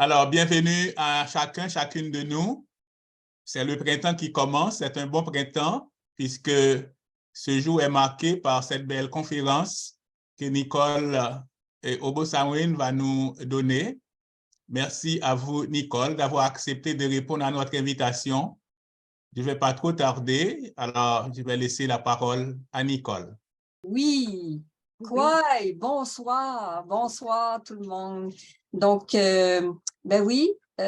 Alors, bienvenue à chacun, chacune de nous. C'est le printemps qui commence, c'est un bon printemps puisque ce jour est marqué par cette belle conférence que Nicole Obosawin va nous donner. Merci à vous, Nicole, d'avoir accepté de répondre à notre invitation. Je ne vais pas trop tarder, alors je vais laisser la parole à Nicole. Oui, quoi? Bonsoir, bonsoir tout le monde. Donc, ben oui, pour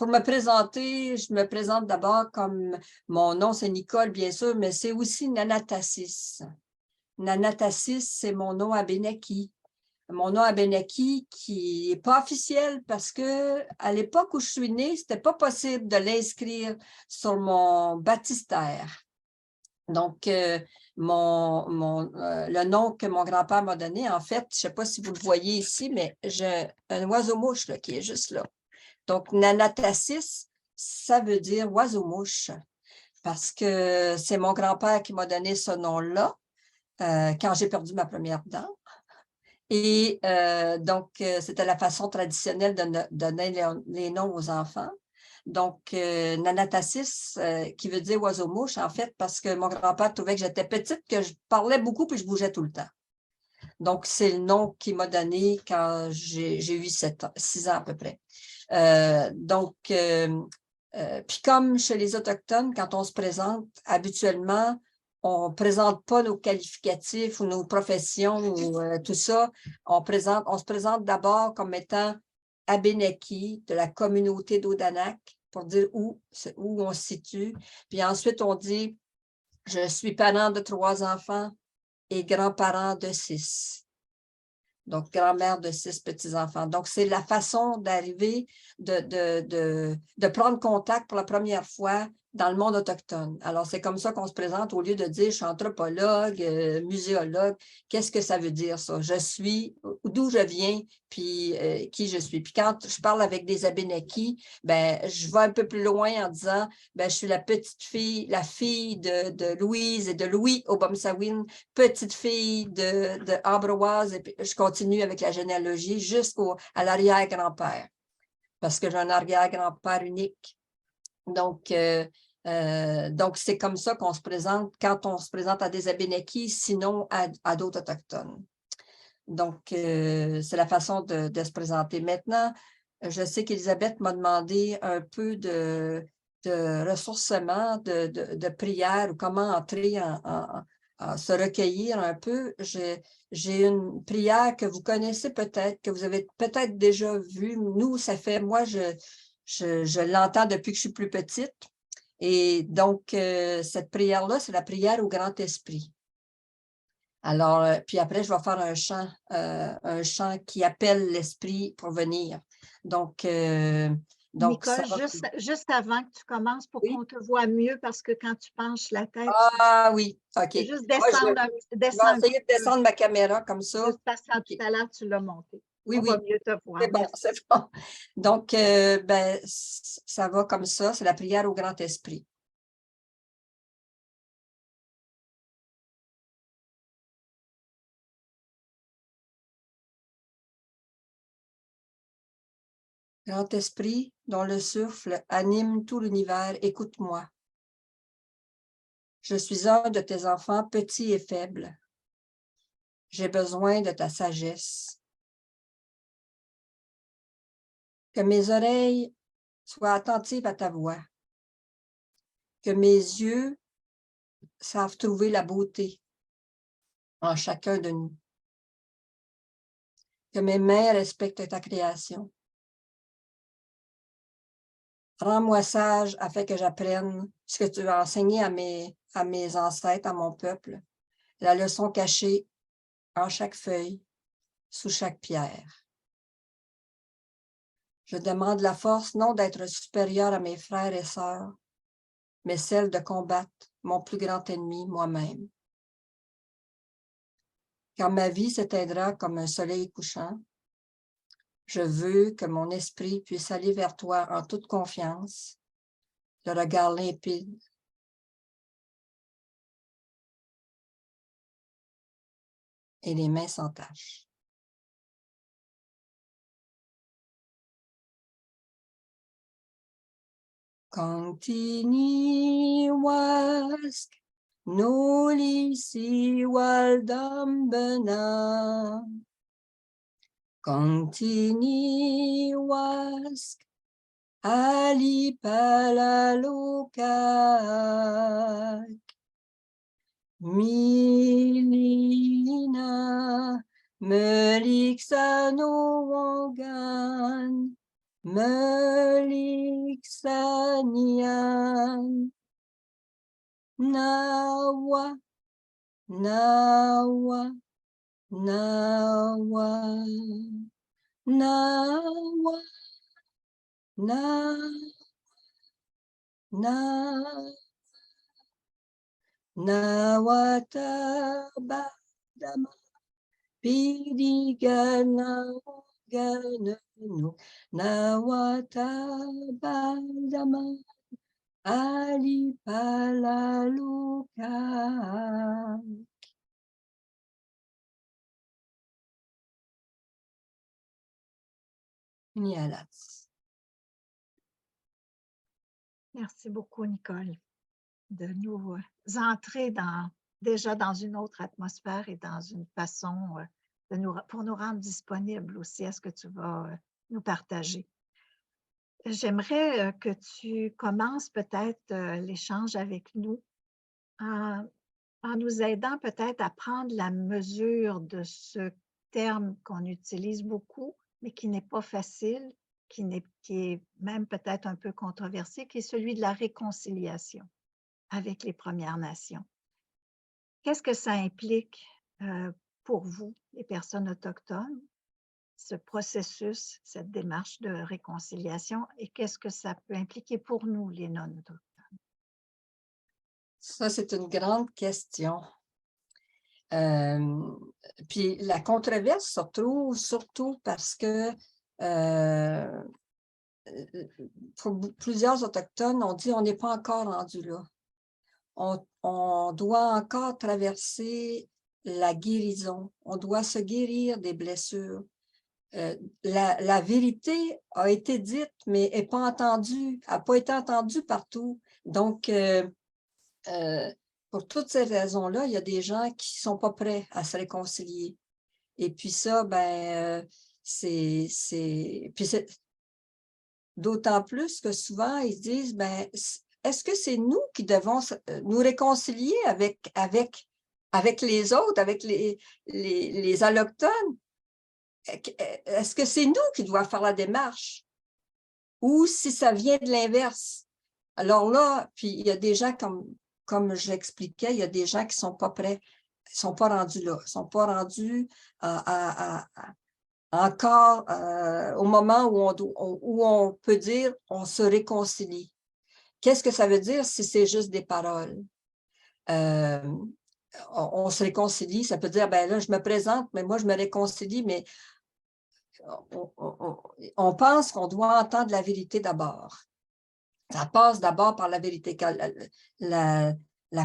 me présenter, je me présente d'abord comme mon nom, c'est Nicole, bien sûr, mais c'est aussi Nanatassis. Nanatassis, c'est mon nom abénaki. Mon nom abénaki qui n'est pas officiel parce que à l'époque où je suis née, c'était pas possible de l'inscrire sur mon baptistère. Donc, le nom que mon grand-père m'a donné, en fait, je ne sais pas si vous le voyez ici, mais j'ai un oiseau-mouche là, qui est juste là. Donc, Nanatassis, ça veut dire oiseau-mouche, parce que c'est mon grand-père qui m'a donné ce nom-là quand j'ai perdu ma première dent. Et donc, c'était la façon traditionnelle de donner les noms aux enfants. Donc, Nanatassis, qui veut dire oiseau-mouche, en fait, parce que mon grand-père trouvait que j'étais petite, que je parlais beaucoup puis je bougeais tout le temps. Donc, c'est le nom qu'il m'a donné quand j'ai eu 6 ans à peu près. Puis comme chez les Autochtones, quand on se présente, habituellement, on ne présente pas nos qualificatifs ou nos professions ou tout ça. On se présente d'abord comme étant Abénaki de la communauté d'Odanak pour dire où on se situe. Puis ensuite, on dit « Je suis parent de 3 enfants et grand-parent de 6. » Donc, grand-mère de 6 petits-enfants. Donc, c'est la façon d'arriver, de prendre contact pour la première fois dans le monde autochtone. Alors, c'est comme ça qu'on se présente au lieu de dire « je suis anthropologue, muséologue ». Qu'est-ce que ça veut dire, ça? Je suis, d'où je viens, puis qui je suis. Puis quand je parle avec des Abénakis, ben, je vais un peu plus loin en disant ben, je suis la petite fille, la fille de Louise et de Louis Obomsawin, petite fille de Ambroise, et puis je continue avec la généalogie jusqu'à l'arrière-grand-père, parce que j'ai un arrière-grand-père unique. Donc, c'est comme ça qu'on se présente quand on se présente à des Abénakis, sinon à d'autres Autochtones. Donc, c'est la façon de se présenter. Maintenant, je sais qu'Élisabeth m'a demandé un peu de ressourcement, de prière, ou comment entrer à se recueillir un peu. J'ai une prière que vous connaissez peut-être, que vous avez peut-être déjà vue. Nous, ça fait, moi, je l'entends depuis que je suis plus petite. Et donc, cette prière-là, c'est la prière au Grand-Esprit. Alors, puis après, je vais faire un chant qui appelle l'esprit pour venir. Donc Nicole, ça va... juste avant que tu commences, pour Oui? qu'on te voit mieux, parce que quand tu penches la tête, Ah oui, OK. juste Moi, descendre je vais essayer de peu, descendre ma caméra comme ça. juste parce que OK. tout à l'heure, tu l'as monté. Oui, On va oui, mieux te voir. c'est bon, Merci. c'est bon. Donc, ben, ça va comme ça, c'est la prière au Grand-Esprit. Grand-Esprit, dont le souffle anime tout l'univers, écoute-moi. Je suis un de tes enfants petits et faibles. J'ai besoin de ta sagesse. Que mes oreilles soient attentives à ta voix. Que mes yeux savent trouver la beauté en chacun de nous. Que mes mains respectent ta création. Rends-moi sage afin que j'apprenne ce que tu as enseigné à mes ancêtres, à mon peuple, la leçon cachée en chaque feuille, sous chaque pierre. Je demande la force non d'être supérieur à mes frères et sœurs, mais celle de combattre mon plus grand ennemi, moi-même. Quand ma vie s'éteindra comme un soleil couchant, je veux que mon esprit puisse aller vers toi en toute confiance, le regard limpide et les mains sans tache. Continiwas nolisi waldambena. Continiwas alipalaluka. Milina meliksanowangan. Meliksanian nawa nawa nawa nawa nawatabadama pidigana gananu nawatabadama alipalaluka. Nialas. Merci beaucoup, Nicole, de nous entrer déjà dans une autre atmosphère et dans une façon pour nous rendre disponibles aussi à ce que tu vas nous partager. J'aimerais que tu commences peut-être l'échange avec nous en nous aidant peut-être à prendre la mesure de ce terme qu'on utilise beaucoup, mais qui n'est pas facile, qui est même peut-être un peu controversé, qui est celui de la réconciliation avec les Premières Nations. Qu'est-ce que ça implique pour vous, les personnes autochtones, ce processus, cette démarche de réconciliation, et qu'est-ce que ça peut impliquer pour nous, les non-autochtones? Ça, c'est une grande question. Puis la controverse se trouve surtout parce que pour plusieurs Autochtones, on dit on n'est pas encore rendu là. On doit encore traverser la guérison. On doit se guérir des blessures. La vérité a été dite, mais n'est pas entendue, n'a pas été entendue partout. Donc, pour toutes ces raisons-là, il y a des gens qui ne sont pas prêts à se réconcilier. Et puis ça, c'est d'autant plus que souvent, ils se disent, est-ce que c'est nous qui devons nous réconcilier avec les autres, avec les Allochtones? Est-ce que c'est nous qui devons faire la démarche? Ou si ça vient de l'inverse? Alors là, puis il y a des gens, comme je l'expliquais, il y a des gens qui ne sont pas prêts, ils ne sont pas rendus là, ils ne sont pas rendus encore au moment où on peut dire on se réconcilie. Qu'est-ce que ça veut dire si c'est juste des paroles? On se réconcilie, ça peut dire, là, je me présente, mais moi, je me réconcilie, mais on pense qu'on doit entendre la vérité d'abord. Ça passe d'abord par la vérité. La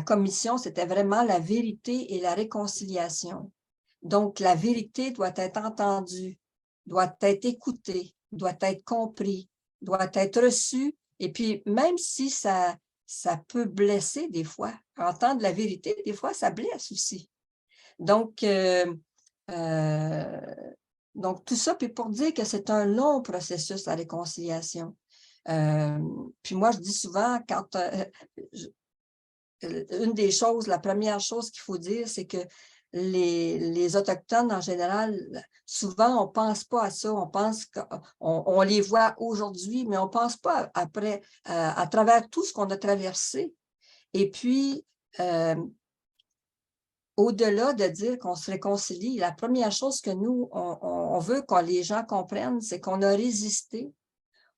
commission, c'était vraiment la vérité et la réconciliation. Donc, la vérité doit être entendue, doit être écoutée, doit être compris, doit être reçue. Et puis, même si ça peut blesser des fois, entendre la vérité, des fois, ça blesse aussi. Donc, tout ça, puis pour dire que c'est un long processus, la réconciliation. Puis moi, je dis souvent, une des choses, la première chose qu'il faut dire, c'est que les Autochtones, en général, souvent, on ne pense pas à ça. On pense qu'on les voit aujourd'hui, mais on ne pense pas après, à travers tout ce qu'on a traversé. Et puis, au-delà de dire qu'on se réconcilie, la première chose que nous, on veut que les gens comprennent, c'est qu'on a résisté.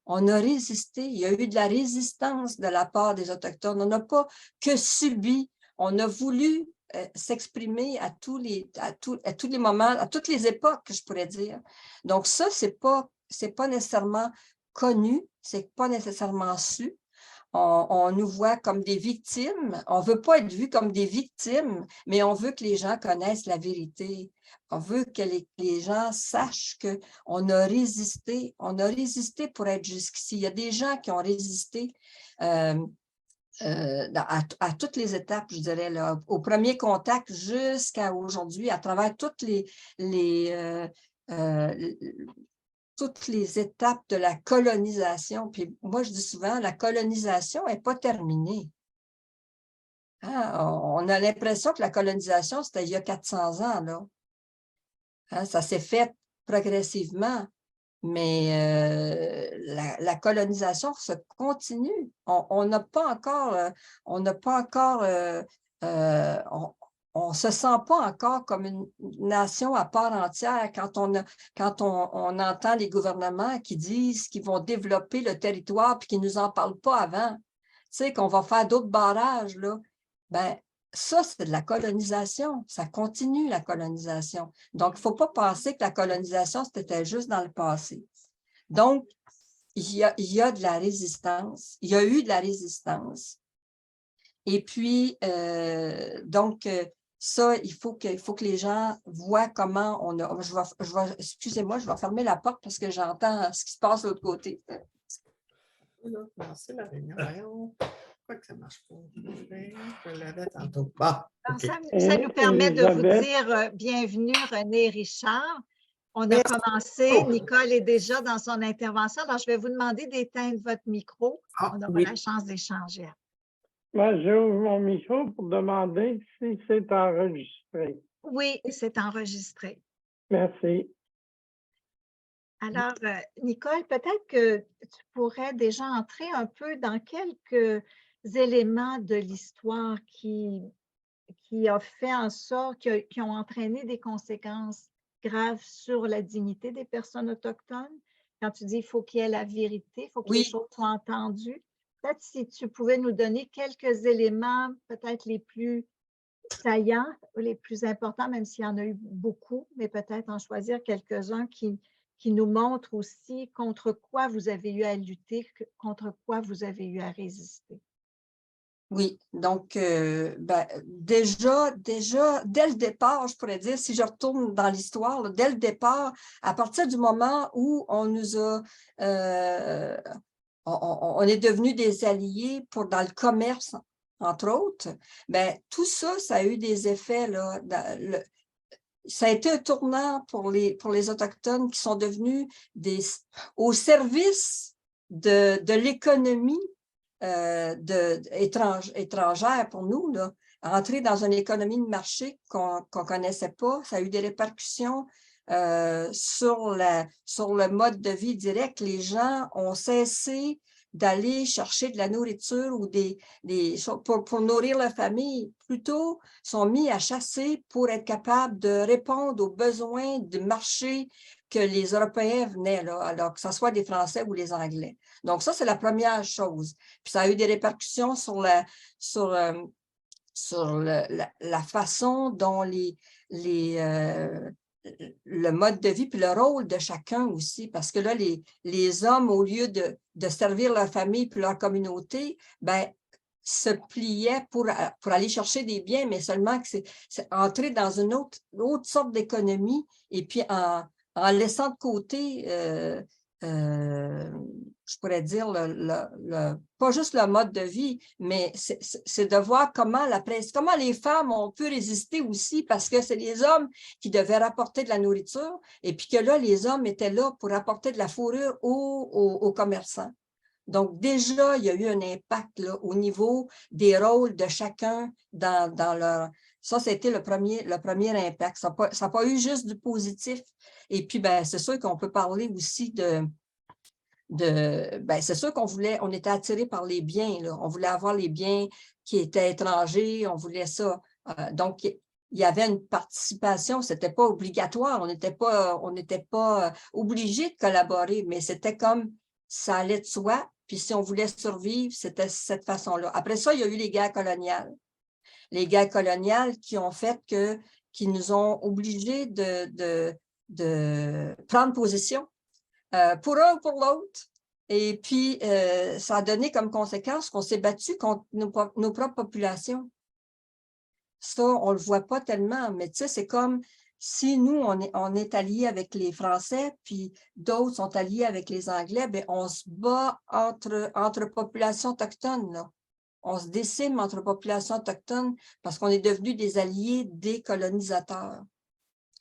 On a résisté. Il y a eu de la résistance de la part des Autochtones. On n'a pas que subi. On a voulu s'exprimer à tous les moments, à toutes les époques, je pourrais dire. Donc ça, c'est pas nécessairement connu, c'est pas nécessairement su. On nous voit comme des victimes. On ne veut pas être vus comme des victimes, mais on veut que les gens connaissent la vérité. On veut que les gens sachent qu'on a résisté. On a résisté pour être jusqu'ici. Il y a des gens qui ont résisté à toutes les étapes, je dirais, là, au premier contact jusqu'à aujourd'hui, à travers toutes les étapes de la colonisation. Puis moi, je dis souvent, la colonisation n'est pas terminée. Hein? On a l'impression que la colonisation, c'était il y a 400 ans, là. Hein? Ça s'est fait progressivement, mais la colonisation se continue. On n'a pas encore, on se sent pas encore comme une nation à part entière quand on entend les gouvernements qui disent qu'ils vont développer le territoire puis qu'ils nous en parlent pas avant. Tu sais, qu'on va faire d'autres barrages, là. Ben, ça, c'est de la colonisation. Ça continue, la colonisation. Donc, il ne faut pas penser que la colonisation, c'était juste dans le passé. Donc, il y a de la résistance. Il y a eu de la résistance. Et puis, ça, il faut que les gens voient comment on a... Excusez-moi, je vais fermer la porte parce que j'entends ce qui se passe de l'autre côté. C'est la réunion. Voyons. Pourquoi que ça ne marche pas? Je l'avais tantôt. Ah, okay. Ça nous permet de vous dire bienvenue, René Richard. On a commencé, Nicole est déjà dans son intervention. Alors, je vais vous demander d'éteindre votre micro. On aura la chance d'échanger. Moi, j'ouvre mon micro pour demander si c'est enregistré. Oui, c'est enregistré. Merci. Alors, Nicole, peut-être que tu pourrais déjà entrer un peu dans quelques éléments de l'histoire qui a fait en sorte, qui ont entraîné des conséquences graves sur la dignité des personnes autochtones. Quand tu dis qu'il faut qu'il y ait la vérité, il faut que les choses soient entendues. Peut-être si tu pouvais nous donner quelques éléments, peut-être les plus saillants, les plus importants, même s'il y en a eu beaucoup, mais peut-être en choisir quelques-uns qui nous montrent aussi contre quoi vous avez eu à lutter, contre quoi vous avez eu à résister. Oui, donc déjà, dès le départ, je pourrais dire, si je retourne dans l'histoire, dès le départ, à partir du moment où on nous a, on est devenus des alliés dans le commerce, entre autres, tout ça, ça a eu des effets, là, ça a été un tournant pour les Autochtones qui sont devenus au service de l'économie étrangère pour nous, là. Entrer dans une économie de marché qu'on ne connaissait pas, ça a eu des répercussions sur le mode de vie direct. Les gens ont cessé d'aller chercher de la nourriture ou pour nourrir leur famille. Plutôt, sont mis à chasser pour être capables de répondre aux besoins du marché que les Européens venaient, là, alors que ce soit les Français ou les Anglais. Donc ça, c'est la première chose. Puis ça a eu des répercussions sur la façon dont le mode de vie puis le rôle de chacun aussi, parce que là, les hommes, au lieu de servir leur famille puis leur communauté, se pliaient pour aller chercher des biens, mais seulement que c'est entrer dans une autre sorte d'économie et puis en laissant de côté, je pourrais dire, pas juste le mode de vie, mais c'est de voir comment les femmes ont pu résister aussi, parce que c'est les hommes qui devaient rapporter de la nourriture, et puis que là, les hommes étaient là pour apporter de la fourrure aux commerçants. Donc, déjà, il y a eu un impact là, au niveau des rôles de chacun dans leur... Ça, c'était le premier impact. Ça n'a pas eu juste du positif. Et puis, c'est sûr qu'on peut parler aussi c'est sûr on était attirés par les biens, là. On voulait avoir les biens qui étaient étrangers, on voulait ça. Donc, il y avait une participation, c'était pas obligatoire, on n'était pas obligé de collaborer, mais c'était comme ça allait de soi. Puis si on voulait survivre, c'était cette façon-là. Après ça, il y a eu les guerres coloniales. Les guerres coloniales qui nous ont obligés de prendre position pour un ou pour l'autre. Et puis, ça a donné comme conséquence qu'on s'est battu contre nos propres populations. Ça, on le voit pas tellement, mais tu sais, c'est comme si nous, on est alliés avec les Français, puis d'autres sont alliés avec les Anglais, bien, on se bat entre populations autochtones, là. On se décime entre populations autochtones parce qu'on est devenus des alliés des colonisateurs.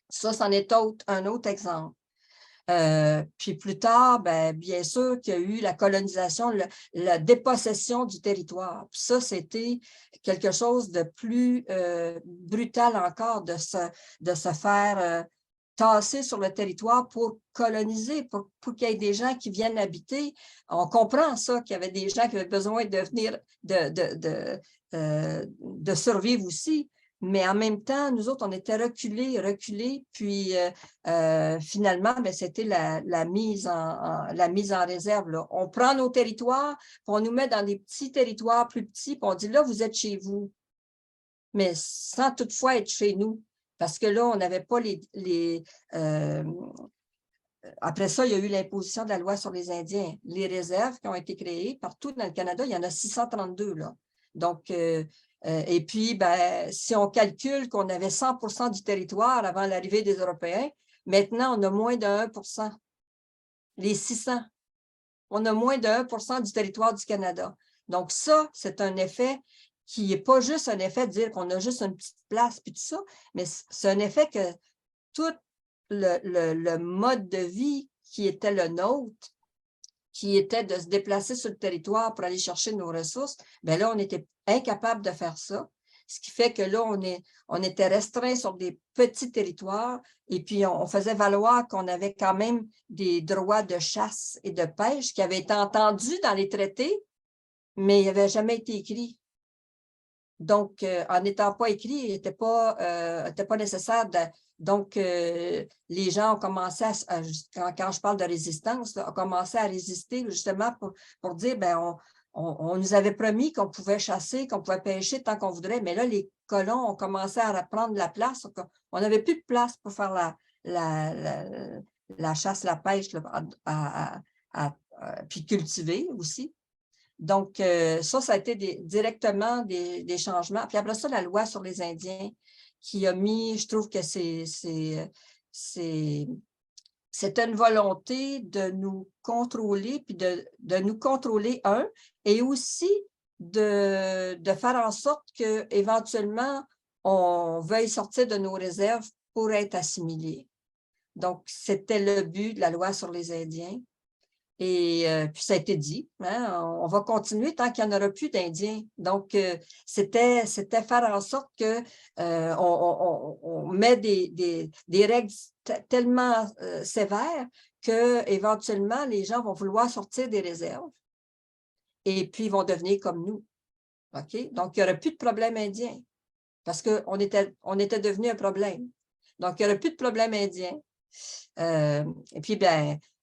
Ça, c'en est un autre exemple. Puis plus tard, bien sûr qu'il y a eu la colonisation, la dépossession du territoire. Puis ça, c'était quelque chose de plus brutal encore de se faire tasser sur le territoire pour coloniser, pour qu'il y ait des gens qui viennent habiter. On comprend ça, qu'il y avait des gens qui avaient besoin de venir, de survivre aussi. Mais en même temps, nous autres, on était reculés, puis finalement, c'était la mise en réserve, là. On prend nos territoires, puis on nous met dans des petits territoires plus petits, puis on dit là, vous êtes chez vous, mais sans toutefois être chez nous, parce que là, on n'avait pas après ça, il y a eu l'imposition de la loi sur les Indiens. Les réserves qui ont été créées partout dans le Canada, il y en a 632, là. Donc, et puis, si on calcule qu'on avait 100% du territoire avant l'arrivée des Européens, maintenant, on a moins de 1%. Les 600. On a moins de 1% du territoire du Canada. Donc, ça, c'est un effet qui n'est pas juste un effet de dire qu'on a juste une petite place puis tout ça, mais c'est un effet que tout le mode de vie qui était le nôtre, qui était de se déplacer sur le territoire pour aller chercher nos ressources, bien là, on était incapable de faire ça. Ce qui fait que là, on était restreint sur des petits territoires et puis on faisait valoir qu'on avait quand même des droits de chasse et de pêche qui avaient été entendus dans les traités, mais ils n'avaient jamais été écrits. Donc, en n'étant pas écrit, il n'était pas nécessaire de... Donc, les gens ont commencé quand je parle de résistance, là, ont commencé à résister justement pour dire, on nous avait promis qu'on pouvait chasser, qu'on pouvait pêcher tant qu'on voudrait, mais là, les colons ont commencé à reprendre la place. On n'avait plus de place pour faire la chasse, la pêche, là, puis cultiver aussi. Donc, ça a été directement des changements. Puis après ça, la loi sur les Indiens qui a mis, je trouve que c'est une volonté de nous contrôler, puis de nous contrôler, et aussi de faire en sorte qu'éventuellement, on veuille sortir de nos réserves pour être assimilés. Donc, c'était le but de la loi sur les Indiens. Et puis ça a été dit, hein, on va continuer tant qu'il n'y en aura plus d'Indiens. Donc, c'était faire en sorte que on met des règles tellement sévères qu'éventuellement, les gens vont vouloir sortir des réserves et puis ils vont devenir comme nous. OK? Donc, il n'y aura plus de problème indien parce qu'on était devenu un problème. Donc, il n'y aura plus de problème indien. Et puis,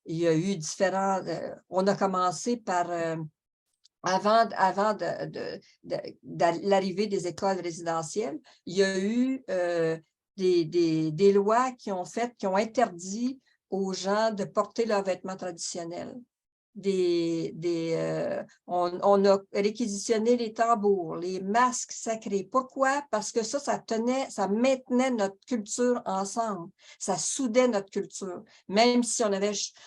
il y a eu différents... on a commencé par... avant l'arrivée des écoles résidentielles, il y a eu des lois qui ont interdit aux gens de porter leurs vêtements traditionnels. On a réquisitionné les tambours, les masques sacrés. Pourquoi? Parce que ça maintenait notre culture ensemble. Ça soudait notre culture. Même si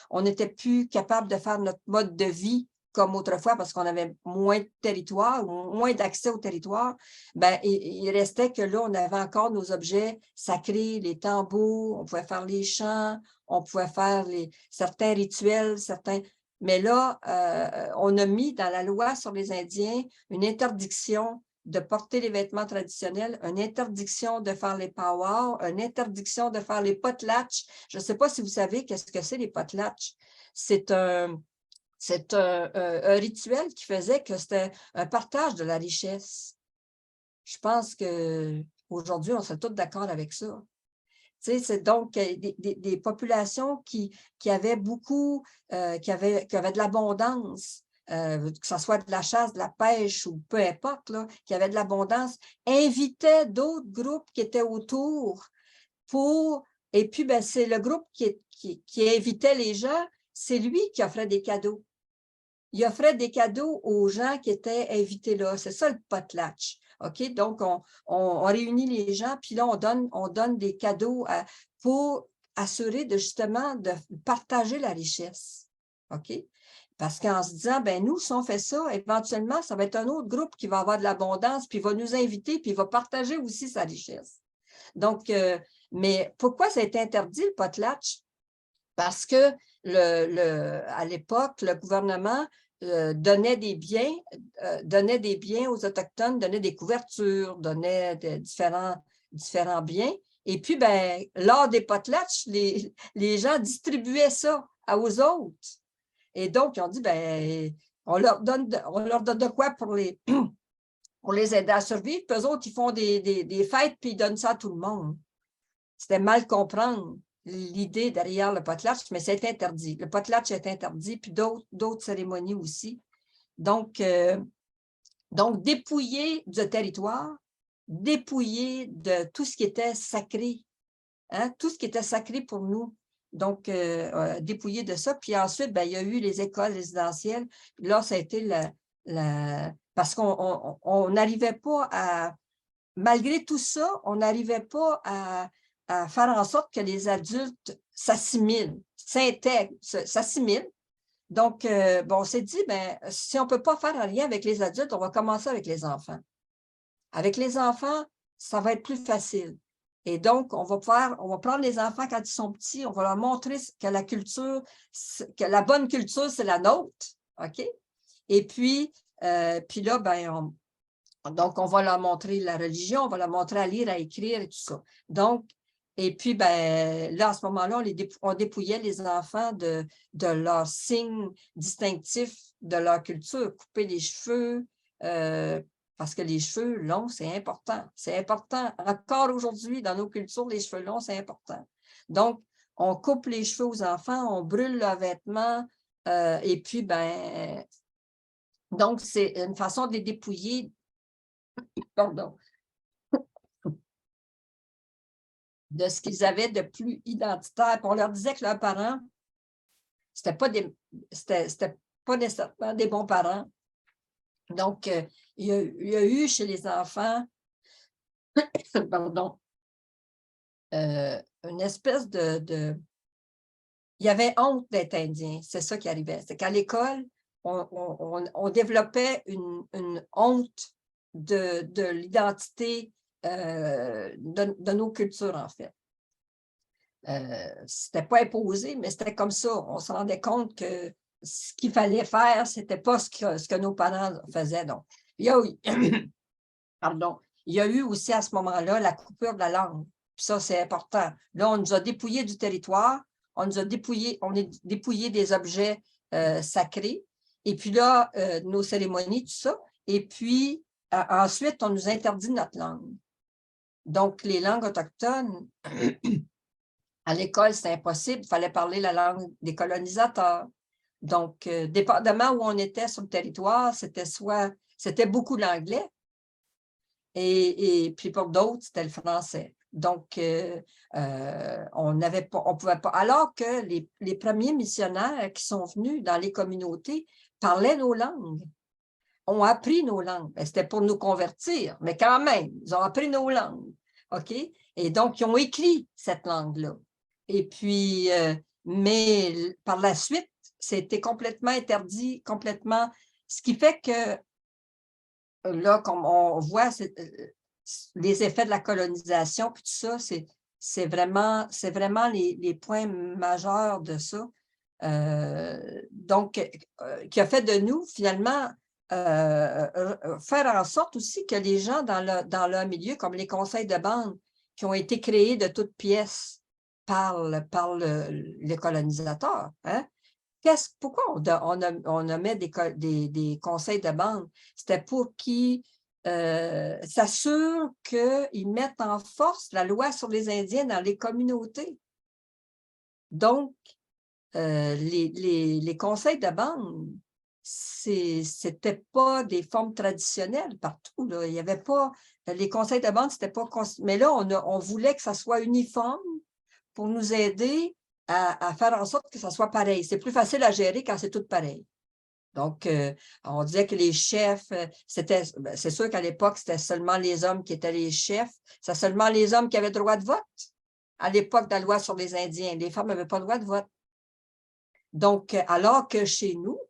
on n'était plus capable de faire notre mode de vie comme autrefois parce qu'on avait moins de territoire, ou moins d'accès au territoire, il restait que là, on avait encore nos objets sacrés, les tambours, on pouvait faire les chants, on pouvait faire certains rituels, Mais là, on a mis dans la loi sur les Indiens une interdiction de porter les vêtements traditionnels, une interdiction de faire les powwows, une interdiction de faire les potlatches. Je ne sais pas si vous savez qu'est-ce que c'est les potlatches. C'est un rituel qui faisait que c'était un partage de la richesse. Je pense qu'aujourd'hui, on serait tous d'accord avec ça. C'est donc des populations qui avaient beaucoup, qui avaient de l'abondance, que ce soit de la chasse, de la pêche ou peu importe, là, qui avaient de l'abondance, invitaient d'autres groupes qui étaient autour et puis c'est le groupe qui invitait les gens, c'est lui qui offrait des cadeaux. il offrait des cadeaux aux gens qui étaient invités là. C'est ça le potlatch. OK? Donc, on réunit les gens, puis là, on donne des cadeaux pour assurer justement de partager la richesse. OK? Parce qu'en se disant, ben nous, si on fait ça, éventuellement, ça va être un autre groupe qui va avoir de l'abondance, puis il va nous inviter, puis il va partager aussi sa richesse. Donc, mais pourquoi ça a été interdit, le potlatch? Parce que à l'époque, le gouvernement donnait des biens aux Autochtones, donnait des couvertures, donnait différents biens. Et puis, ben, lors des potlatchs, les gens distribuaient ça aux autres. Et donc, ils ont dit, ben, on leur donne de quoi pour les aider à survivre. Puis eux autres, ils font des fêtes, puis ils donnent ça à tout le monde. C'était mal comprendre l'idée derrière le potlatch, mais c'est interdit. Le potlatch est interdit, puis d'autres cérémonies aussi. Donc, dépouiller du territoire, dépouiller de tout ce qui était sacré, hein, tout ce qui était sacré pour nous. Donc, dépouiller de ça. Puis ensuite, ben, il y a eu les écoles résidentielles. Là, ça a été parce qu'on n'arrivait pas à... Malgré tout ça, on n'arrivait pas à faire en sorte que les adultes s'assimilent, s'intègrent, s'assimilent. Donc, on s'est dit, ben, si on ne peut pas faire rien avec les adultes, on va commencer avec les enfants. Avec les enfants, ça va être plus facile. Et donc, on va prendre les enfants quand ils sont petits, on va leur montrer que la bonne culture, c'est la nôtre. OK? Et puis là, ben, donc, on va leur montrer la religion, on va leur montrer à lire, à écrire et tout ça. Donc, et puis, ben, là, à ce moment-là, on dépouillait les enfants de leurs signes distinctifs de leur culture, couper les cheveux, parce que les cheveux longs, c'est important. C'est important. Encore aujourd'hui, dans nos cultures, les cheveux longs, c'est important. Donc, on coupe les cheveux aux enfants, on brûle leurs vêtements, et puis, ben, donc, c'est une façon de les dépouiller, pardon, de ce qu'ils avaient de plus identitaire. Puis on leur disait que leurs parents, c'était pas nécessairement des bons parents. Donc, il y a eu chez les enfants, pardon, une espèce il y avait honte d'être indien. C'est ça qui arrivait. C'est qu'à l'école, on développait une honte de l'identité de nos cultures, en fait. C'était pas imposé, mais c'était comme ça. On se rendait compte que ce qu'il fallait faire, c'était pas ce que nos parents faisaient. Donc, il y a eu aussi à ce moment-là la coupure de la langue. Puis ça, c'est important. Là, on nous a dépouillés du territoire, on a dépouillé des objets sacrés, et puis là, nos cérémonies, tout ça. Et puis, ensuite, on nous interdit notre langue. Donc, les langues autochtones, à l'école, c'était impossible. Il fallait parler la langue des colonisateurs. Donc, dépendamment où on était sur le territoire, c'était beaucoup l'anglais. Et puis pour d'autres, c'était le français. Donc, on pouvait pas. Alors que les premiers missionnaires qui sont venus dans les communautés parlaient nos langues, ont appris nos langues. C'était pour nous convertir, mais quand même, ils ont appris nos langues. OK? Et donc, ils ont écrit cette langue-là. Et puis, mais par la suite, c'était complètement interdit, complètement. Ce qui fait que là, comme on voit les effets de la colonisation, puis tout ça, c'est vraiment les points majeurs de ça. Donc, qui a fait de nous, finalement, faire en sorte aussi que les gens dans leur milieu, comme les conseils de bande, qui ont été créés de toutes pièces par les colonisateurs, hein? Pourquoi on nommait des conseils de bande? C'était pour qu'ils s'assurent qu'ils mettent en force la loi sur les Indiens dans les communautés. Donc, les conseils de bande, c'était pas des formes traditionnelles partout. Là. Il y avait pas... Les conseils de bande, c'était pas... Mais là, on voulait que ça soit uniforme pour nous aider à faire en sorte que ça soit pareil. C'est plus facile à gérer quand c'est tout pareil. Donc, on disait que les chefs, c'est sûr qu'à l'époque, c'était seulement les hommes qui étaient les chefs. C'est seulement les hommes qui avaient le droit de vote. À l'époque de la loi sur les Indiens, les femmes n'avaient pas le droit de vote. Donc, alors que chez nous,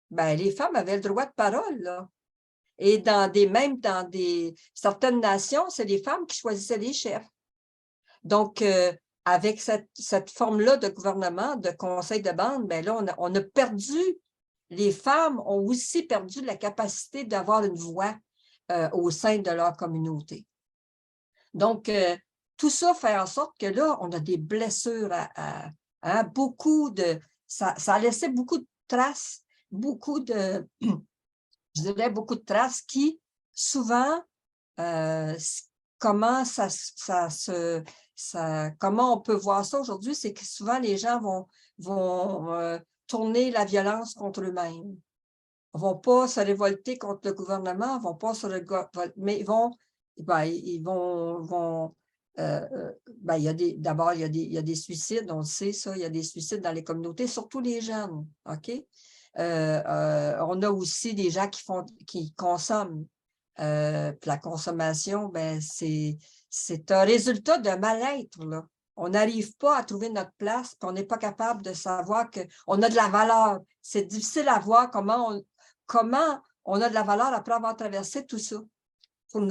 ben, les femmes avaient le droit de parole, là. Et même dans certaines nations, c'est les femmes qui choisissaient les chefs. Donc, avec cette forme-là de gouvernement, de conseil de bande, ben là, on a perdu, les femmes ont aussi perdu la capacité d'avoir une voix au sein de leur communauté. Donc, tout ça fait en sorte que là, on a des blessures beaucoup de... Ça a laissé beaucoup de traces, beaucoup de traces qui, souvent, comment comment on peut voir ça aujourd'hui, c'est que souvent les gens vont tourner la violence contre eux-mêmes. Ils ne vont pas se révolter contre le gouvernement, ils ne vont pas se révolter, mais d'abord, il y a des suicides, on le sait ça, il y a des suicides dans les communautés, surtout les jeunes, OK? On a aussi des gens qui consomment. Puis la consommation, ben, c'est un résultat d'un mal-être, là. On n'arrive pas à trouver notre place, puis on n'est pas capable de savoir qu'on a de la valeur. C'est difficile à voir comment on a de la valeur après avoir traversé tout ça pour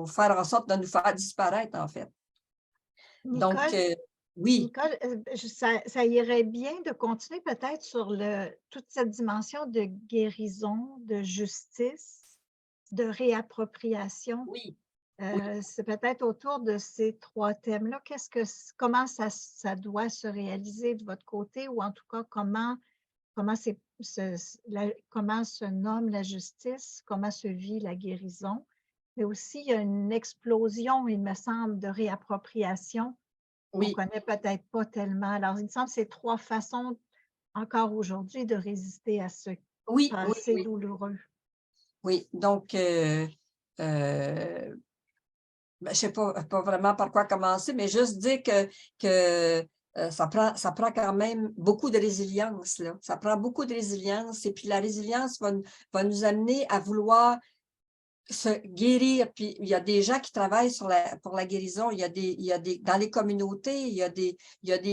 faire en sorte de nous faire disparaître, en fait. Nicole, Donc, oui. Nicole, ça irait bien de continuer peut-être sur toute cette dimension de guérison, de justice, de réappropriation. Oui. C'est peut-être autour de ces 3 thèmes-là. Comment ça doit se réaliser de votre côté, ou en tout cas, comment se nomme la justice, comment se vit la guérison. Mais aussi, il y a une explosion, il me semble, de réappropriation. Oui. On ne connaît peut-être pas tellement. Alors, il me semble que c'est 3 façons, encore aujourd'hui, de résister à ce passé douloureux. Oui, donc, je ne sais pas vraiment par quoi commencer, mais juste dire que ça prend quand même beaucoup de résilience, là. Ça prend beaucoup de résilience, et puis la résilience va nous amener à vouloir se guérir. Puis il y a des gens qui travaillent pour la guérison. Il y a dans les communautés, il y a des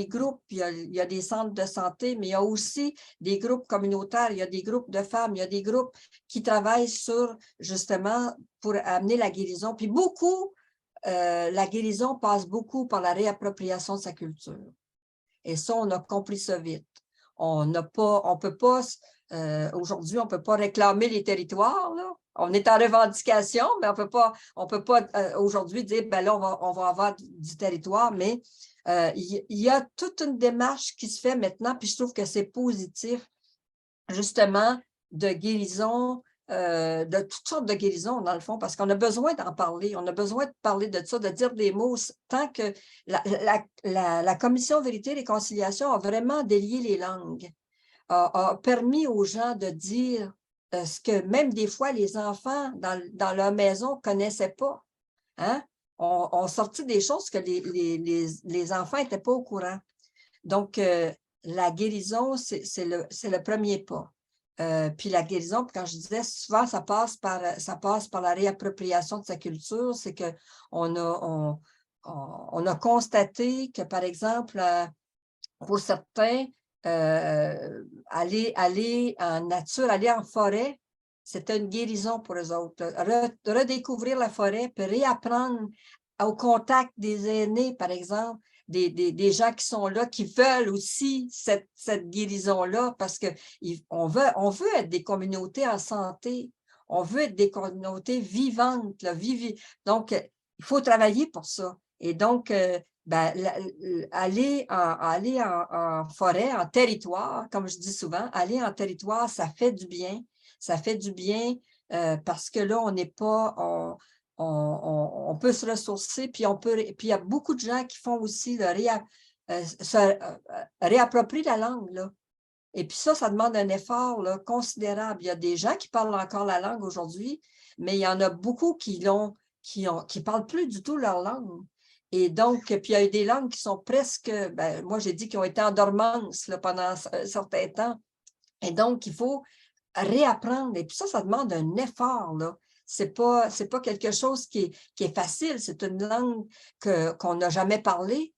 groupes, il y a des centres de santé, mais il y a aussi des groupes communautaires, il y a des groupes de femmes, il y a des groupes qui travaillent justement, pour amener la guérison. Puis la guérison passe beaucoup par la réappropriation de sa culture. Et ça, on a compris ça vite. Aujourd'hui, on ne peut pas réclamer les territoires, là. On est en revendication, mais on peut pas aujourd'hui dire, ben là, on va avoir du territoire, mais il y a toute une démarche qui se fait maintenant, puis je trouve que c'est positif, justement, de guérison, de toutes sortes de guérisons, dans le fond, parce qu'on a besoin d'en parler. On a besoin de parler de ça, de dire des mots. Tant que la Commission Vérité et Réconciliation a vraiment délié les langues, a permis aux gens de dire ce que même des fois les enfants dans leur maison ne connaissaient pas. Hein? On sortit des choses que les enfants n'étaient pas au courant. Donc, la guérison, c'est le premier pas. Puis la guérison, quand je disais, souvent, ça passe par la réappropriation de sa culture. C'est qu'on a constaté que, par exemple, pour certains, aller en nature, aller en forêt, c'était une guérison pour eux autres. Redécouvrir la forêt, puis réapprendre au contact des aînés, par exemple, des gens qui sont là, qui veulent aussi cette guérison-là, parce qu'on veut être des communautés en santé, on veut être des communautés vivantes. Là, donc, il faut travailler pour ça. Et donc, aller en forêt, en territoire, comme je dis souvent, aller en territoire, ça fait du bien. Ça fait du bien parce que là, on n'est pas... On peut se ressourcer, puis il y a beaucoup de gens qui font aussi réapproprier la langue, là. Et puis ça demande un effort là, considérable. Il y a des gens qui parlent encore la langue aujourd'hui, mais il y en a beaucoup qui parlent plus du tout leur langue. Et donc, puis il y a eu des langues qui sont presque, moi j'ai dit qu'ils ont été en dormance là, pendant un certain temps. Et donc, il faut réapprendre. Et puis ça demande un effort, là. C'est pas quelque chose qui est facile. C'est une langue qu'on n'a jamais parlé.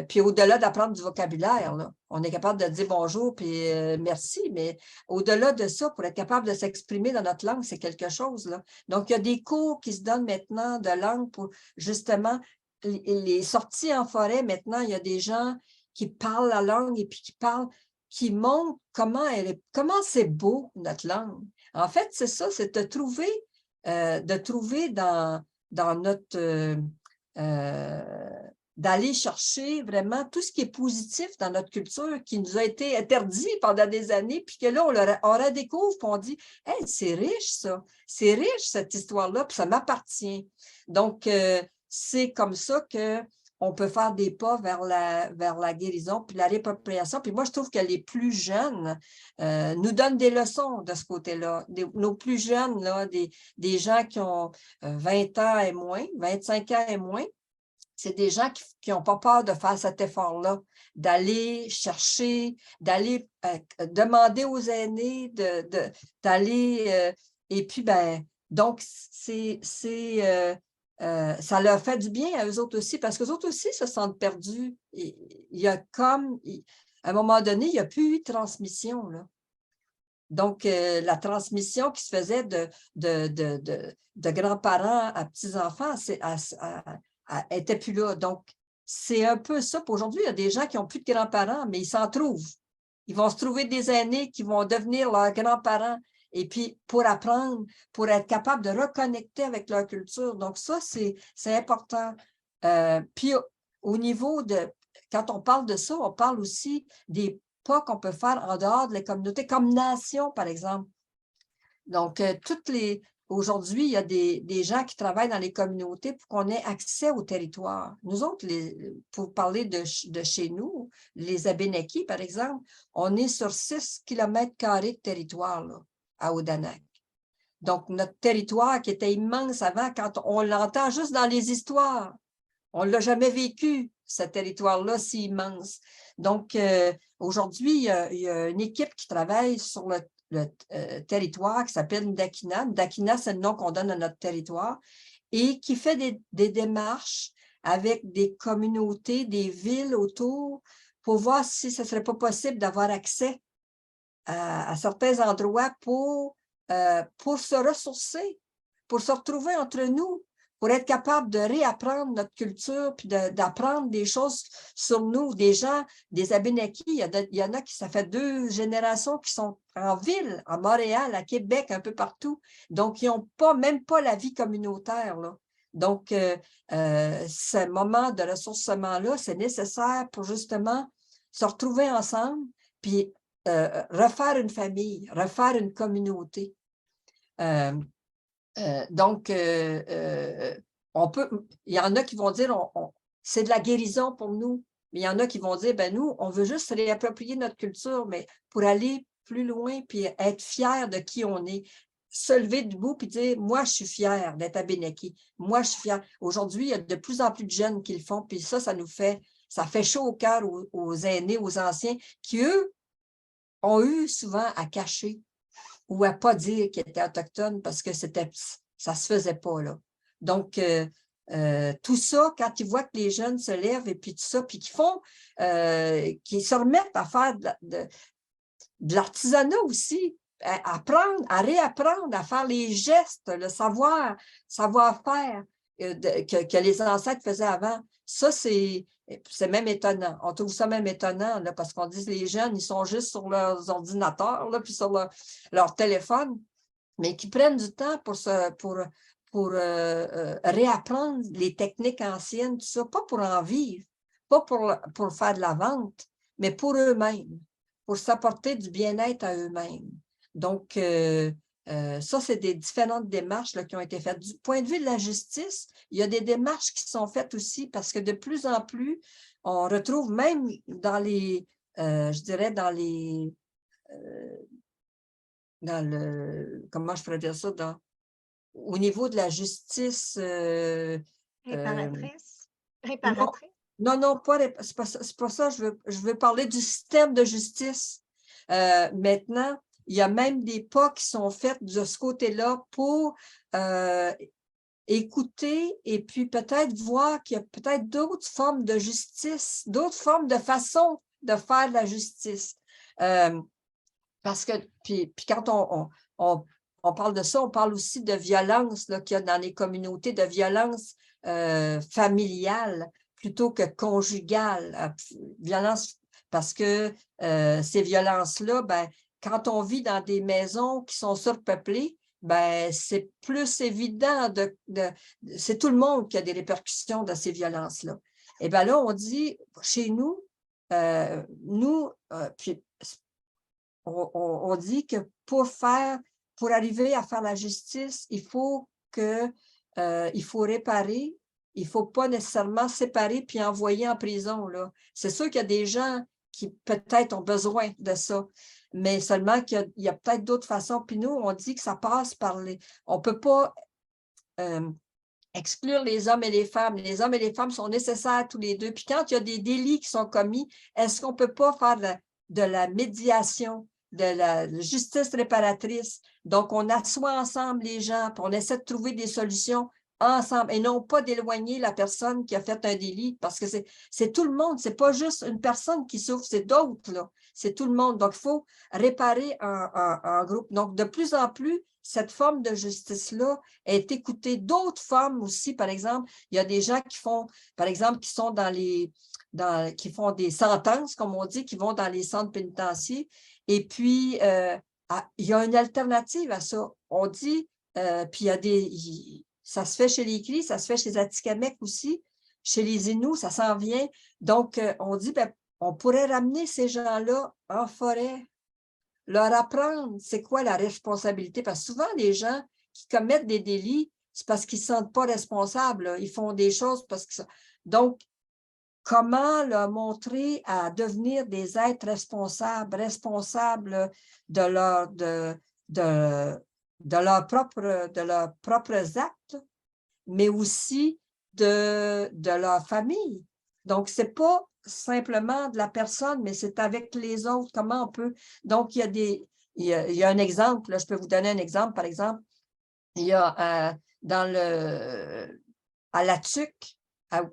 Puis au-delà d'apprendre du vocabulaire, là, on est capable de dire bonjour puis merci, mais au-delà de ça, pour être capable de s'exprimer dans notre langue, c'est quelque chose, là. Donc, il y a des cours qui se donnent maintenant de langue pour justement les sorties en forêt. Maintenant, il y a des gens qui parlent la langue et puis qui montrent comment c'est beau, notre langue. En fait, c'est ça, c'est de trouver dans notre d'aller chercher vraiment tout ce qui est positif dans notre culture qui nous a été interdit pendant des années, puis que là, on redécouvre, puis on dit « Hey, c'est riche ça, c'est riche cette histoire-là, puis ça m'appartient. » Donc, c'est comme ça qu'on peut faire des pas vers la guérison, puis la réappropriation. Puis moi, je trouve que les plus jeunes nous donnent des leçons de ce côté-là. Nos plus jeunes, là, des gens qui ont 20 ans et moins, 25 ans et moins, c'est des gens qui n'ont pas peur de faire cet effort-là, d'aller chercher, d'aller demander aux aînés, d'aller... et puis, ben, donc, ça leur fait du bien à eux autres aussi, parce qu'eux autres aussi se sentent perdus. Il y a à un moment donné, il n'y a plus eu de transmission, là. Donc, la transmission qui se faisait de grands-parents à petits-enfants, n'était plus là. Donc, c'est un peu ça. Pour aujourd'hui, il y a des gens qui n'ont plus de grands-parents, mais ils s'en trouvent. Ils vont se trouver des aînés qui vont devenir leurs grands-parents. Et puis, pour apprendre, pour être capable de reconnecter avec leur culture. Donc, ça, c'est important. Puis, au niveau quand on parle de ça, on parle aussi des pas qu'on peut faire en dehors de la communauté, comme nation, par exemple. Donc, aujourd'hui, il y a des gens qui travaillent dans les communautés pour qu'on ait accès au territoire. Nous autres, pour parler de chez nous, les Abénakis, par exemple, on est sur 6 km² de territoire là, à Odanak. Donc, notre territoire qui était immense avant, quand on l'entend juste dans les histoires, on ne l'a jamais vécu, ce territoire-là si immense. Donc, aujourd'hui, il y a une équipe qui travaille sur le territoire qui s'appelle Ndakina. Ndakina, c'est le nom qu'on donne à notre territoire et qui fait des démarches avec des communautés, des villes autour pour voir si ce ne serait pas possible d'avoir accès à certains endroits pour se ressourcer, pour se retrouver entre nous, pour être capable de réapprendre notre culture, puis d'apprendre des choses sur nous, des gens, des Abénakis. Il y en a qui, ça fait 2 générations qui sont en ville, à Montréal, à Québec, un peu partout. Donc, ils n'ont même pas la vie communautaire, là. Donc, ce moment de ressourcement-là, c'est nécessaire pour justement se retrouver ensemble, puis refaire une famille, refaire une communauté. Donc, il y en a qui vont dire, c'est de la guérison pour nous, mais il y en a qui vont dire, ben nous, on veut juste réapproprier notre culture, mais pour aller plus loin, puis être fier de qui on est, se lever debout, puis dire, moi, je suis fière d'être Abénaki, moi, je suis fière. Aujourd'hui, il y a de plus en plus de jeunes qui le font, puis ça fait chaud au cœur aux aînés, aux anciens, qui, eux, ont eu souvent à cacher ou à ne pas dire qu'ils étaient autochtones parce que ça ne se faisait pas, là. Donc, tout ça, quand ils voient que les jeunes se lèvent et puis tout ça, puis qu'ils se remettent à faire de l'artisanat aussi, à apprendre, à réapprendre, à faire les gestes, le savoir-faire que les ancêtres faisaient avant. Ça, c'est même étonnant. On trouve ça même étonnant là, parce qu'on dit que les jeunes, ils sont juste sur leurs ordinateurs, là, puis sur leur téléphone, mais qui prennent du temps pour réapprendre les techniques anciennes, tout ça, pas pour en vivre, pas pour faire de la vente, mais pour eux-mêmes, pour s'apporter du bien-être à eux-mêmes. Donc, ça, c'est des différentes démarches là, qui ont été faites. Du point de vue de la justice, il y a des démarches qui sont faites aussi parce que de plus en plus, on retrouve même dans les, je dirais, comment je pourrais dire ça, au niveau de la justice... Réparatrice? Non, pas ça. Je veux parler du système de justice. Maintenant, il y a même des pas qui sont faits de ce côté-là pour écouter et puis peut-être voir qu'il y a peut-être d'autres formes de justice, d'autres formes de façon de faire de la justice. Parce que, puis quand on parle de ça, on parle aussi de violence qu'il y a dans les communautés, de violence familiale plutôt que conjugale. Violence, parce que ces violences-là, ben, quand on vit dans des maisons qui sont surpeuplées, ben, c'est plus évident c'est tout le monde qui a des répercussions de ces violences-là. Et bien là, on dit, chez nous, puis on dit que pour arriver à faire la justice, il faut réparer, il ne faut pas nécessairement séparer puis envoyer en prison, là. C'est sûr qu'il y a des gens qui peut-être ont besoin de ça, mais seulement qu'il y a peut-être d'autres façons. Puis nous, on dit que ça passe par on ne peut pas exclure les hommes et les femmes. Les hommes et les femmes sont nécessaires tous les deux. Puis quand il y a des délits qui sont commis, est-ce qu'on ne peut pas faire de la médiation, de la justice réparatrice? Donc, on assoit ensemble les gens, puis on essaie de trouver des solutions ensemble et non pas d'éloigner la personne qui a fait un délit, parce que c'est tout le monde, c'est pas juste une personne qui souffre, c'est d'autres, là. C'est tout le monde. Donc, il faut réparer en groupe. Donc, de plus en plus, cette forme de justice-là est écoutée. D'autres formes aussi, par exemple, il y a des gens qui font, par exemple, qui sont qui font des sentences, comme on dit, qui vont dans les centres pénitentiaires. Et puis, il y a une alternative à ça. On dit, puis ça se fait chez les Cris, ça se fait chez les Atikamekw aussi, chez les Inuits, ça s'en vient. Donc, on dit, ben, on pourrait ramener ces gens-là en forêt, leur apprendre c'est quoi la responsabilité. Parce que souvent, les gens qui commettent des délits, c'est parce qu'ils ne se sentent pas responsables, là. Ils font des choses parce que... Donc, comment leur montrer à devenir des êtres responsables de leurs propres actes, mais aussi de leur famille. Donc, ce n'est pas simplement de la personne, mais c'est avec les autres, comment on peut... Donc, il y a un exemple, là, je peux vous donner un exemple, par exemple, il y a à la Tuque,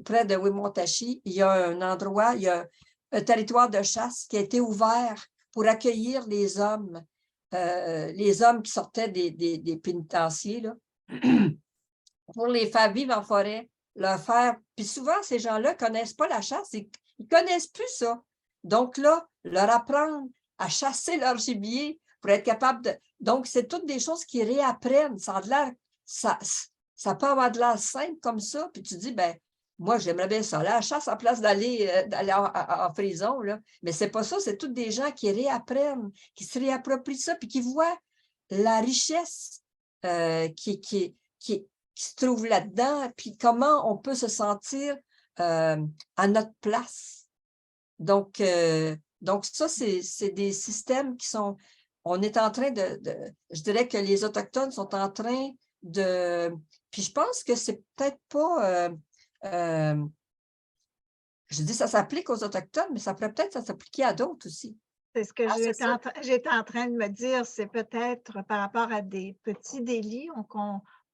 près de Wimontashi, il y a un endroit, il y a un territoire de chasse qui a été ouvert pour accueillir les hommes qui sortaient des pénitenciers, là, pour les faire vivre en forêt, leur faire... Puis souvent, ces gens-là ne connaissent pas la chasse, ils ne connaissent plus ça. Donc là, leur apprendre à chasser leur gibier pour être capable de... Donc, c'est toutes des choses qu'ils réapprennent. Ça peut avoir de l'air simple comme ça, puis tu dis, ben moi, j'aimerais bien ça, la chasse en place d'aller en prison, là. Mais c'est pas ça, c'est tous des gens qui réapprennent, qui se réapproprient ça, puis qui voient la richesse qui se trouve là-dedans, puis comment on peut se sentir à notre place. Donc ça, c'est des systèmes qui sont... On est en train je dirais que les Autochtones sont en train de... Puis je pense que c'est peut-être pas... je dis ça s'applique aux Autochtones, mais ça pourrait peut-être s'appliquer à d'autres aussi. C'est ce que c'est j'étais en train de me dire, c'est peut-être par rapport à des petits délits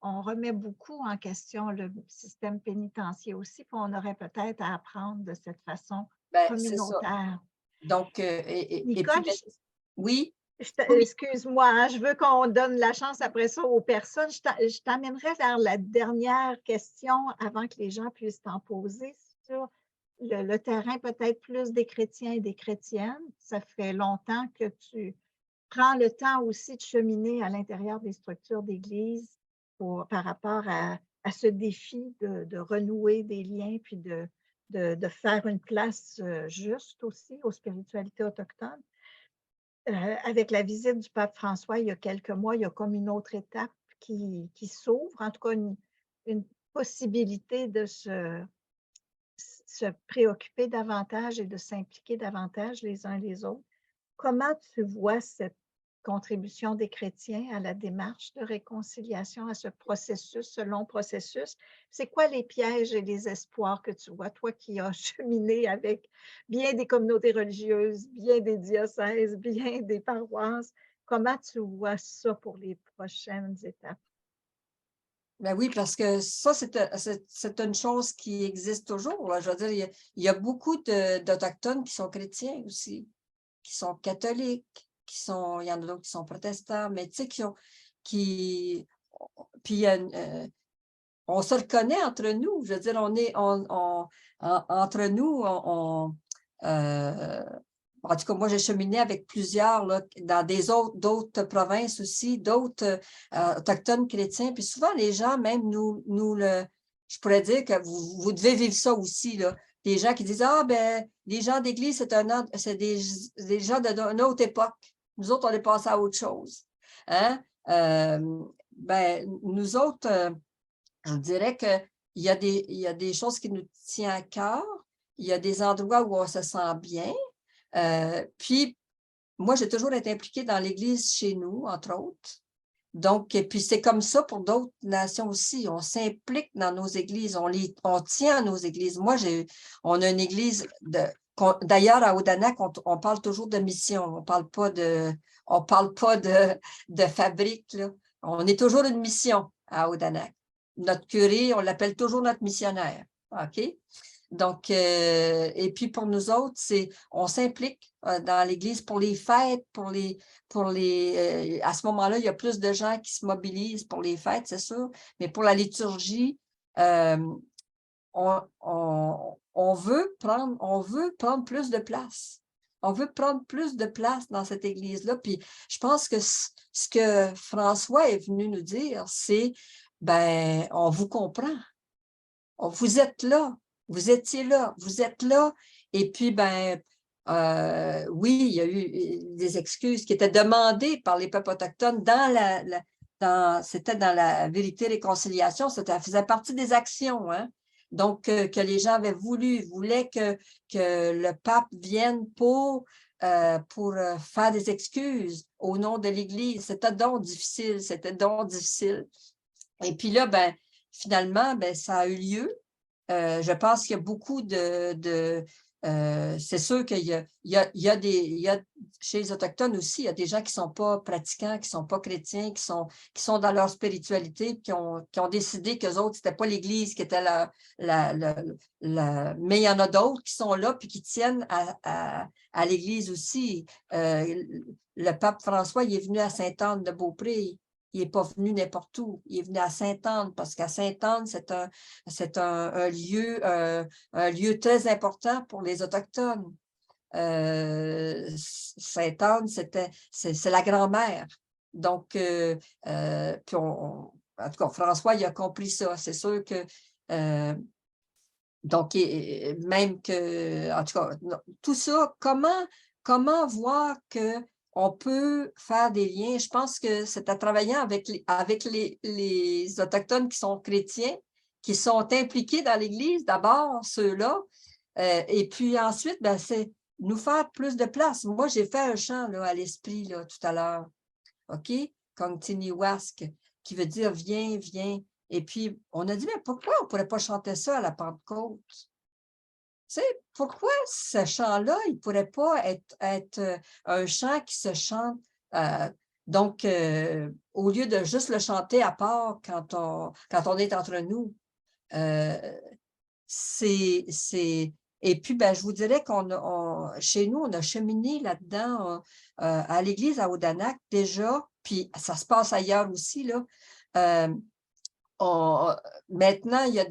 on remet beaucoup en question le système pénitentiaire aussi, puis on aurait peut-être à apprendre de cette façon C'est ça. communautaire. Donc, Nicole, oui. Excuse-moi, hein, je veux qu'on donne la chance après ça aux personnes. Je t'amènerai vers la dernière question avant que les gens puissent t'en poser sur le terrain peut-être plus des chrétiens et des chrétiennes. Ça fait longtemps que tu prends le temps aussi de cheminer à l'intérieur des structures d'église par rapport à ce défi de renouer des liens puis de faire une place juste aussi aux spiritualités autochtones. Avec la visite du pape François il y a quelques mois, il y a comme une autre étape qui s'ouvre, en tout cas une possibilité de se préoccuper davantage et de s'impliquer davantage les uns les autres. Comment tu vois cette contribution des chrétiens à la démarche de réconciliation, à ce processus, ce long processus. C'est quoi les pièges et les espoirs que tu vois, toi qui as cheminé avec bien des communautés religieuses, bien des diocèses, bien des paroisses? Comment tu vois ça pour les prochaines étapes? Ben oui, parce que ça, c'est une chose qui existe toujours, là. Je veux dire, il y a beaucoup d'Autochtones qui sont chrétiens aussi, qui sont catholiques, il y en a d'autres qui sont protestants, mais tu sais, puis on se reconnaît entre nous. Je veux dire, entre nous, en tout cas, moi, j'ai cheminé avec plusieurs là, dans d'autres provinces aussi, d'autres autochtones chrétiens. Puis souvent, les gens, même je pourrais dire que vous devez vivre ça aussi, là. Des gens qui disent, ah, ben, les gens d'église, c'est des gens d'une autre époque. Nous autres, on est passés à autre chose. Hein? Ben, nous autres, je dirais qu'il y a des choses qui nous tiennent à cœur. Il y a des endroits où on se sent bien. Puis, moi, j'ai toujours été impliquée dans l'Église chez nous, entre autres. Donc, et puis c'est comme ça pour d'autres nations aussi. On s'implique dans nos églises, on tient à nos églises. Moi, on a une église, d'ailleurs, à Odanak, on parle toujours de mission. On parle pas de fabrique, là. On est toujours une mission à Odanak. Notre curé, on l'appelle toujours notre missionnaire. OK? Donc, et puis pour nous autres, on s'implique dans l'Église pour les fêtes, à ce moment-là, il y a plus de gens qui se mobilisent pour les fêtes, c'est sûr, mais pour la liturgie, on veut prendre plus de place. On veut prendre plus de place dans cette Église-là. Puis je pense que ce que François est venu nous dire, c'est, ben, on vous comprend. Vous êtes là. Vous étiez là, vous êtes là, et puis, ben, oui, il y a eu des excuses qui étaient demandées par les peuples autochtones c'était dans la vérité réconciliation, ça faisait partie des actions, hein? Donc, que les gens voulaient que le pape vienne pour faire des excuses au nom de l'Église. C'était donc difficile. Et puis là, ben, finalement, ben, ça a eu lieu. Je pense qu'il y a beaucoup c'est sûr qu'il y a chez les Autochtones aussi, il y a des gens qui ne sont pas pratiquants, qui ne sont pas chrétiens, qui sont dans leur spiritualité, qui ont décidé qu'eux autres, ce n'était pas l'Église qui était mais il y en a d'autres qui sont là puis qui tiennent à l'Église aussi. Le pape François, il est venu à Sainte-Anne-de-Beaupré. Il n'est pas venu n'importe où. Il est venu à Sainte-Anne parce qu'à Sainte-Anne, c'est un lieu très important pour les Autochtones. Sainte-Anne, c'est la grand-mère. Donc, puis en tout cas, François, il a compris ça. C'est sûr que donc, même que, en tout cas, tout ça, comment voir qu'on peut faire des liens? Je pense que c'est à travailler avec les Autochtones qui sont chrétiens, qui sont impliqués dans l'Église, d'abord, ceux-là, et puis ensuite, ben, c'est nous faire plus de place. Moi, j'ai fait un chant là, à l'esprit là, tout à l'heure, OK? Kongtiniwask, qui veut dire « viens, viens ». Et puis, on a dit, mais pourquoi on ne pourrait pas chanter ça à la Pentecôte? Tu sais, pourquoi ce chant-là, il ne pourrait pas être un chant qui se chante, donc, au lieu de juste le chanter à part quand on est entre nous. Et puis, ben, je vous dirais chez nous, on a cheminé là-dedans à l'église à Odanak déjà, puis ça se passe ailleurs aussi, là. Maintenant, il y a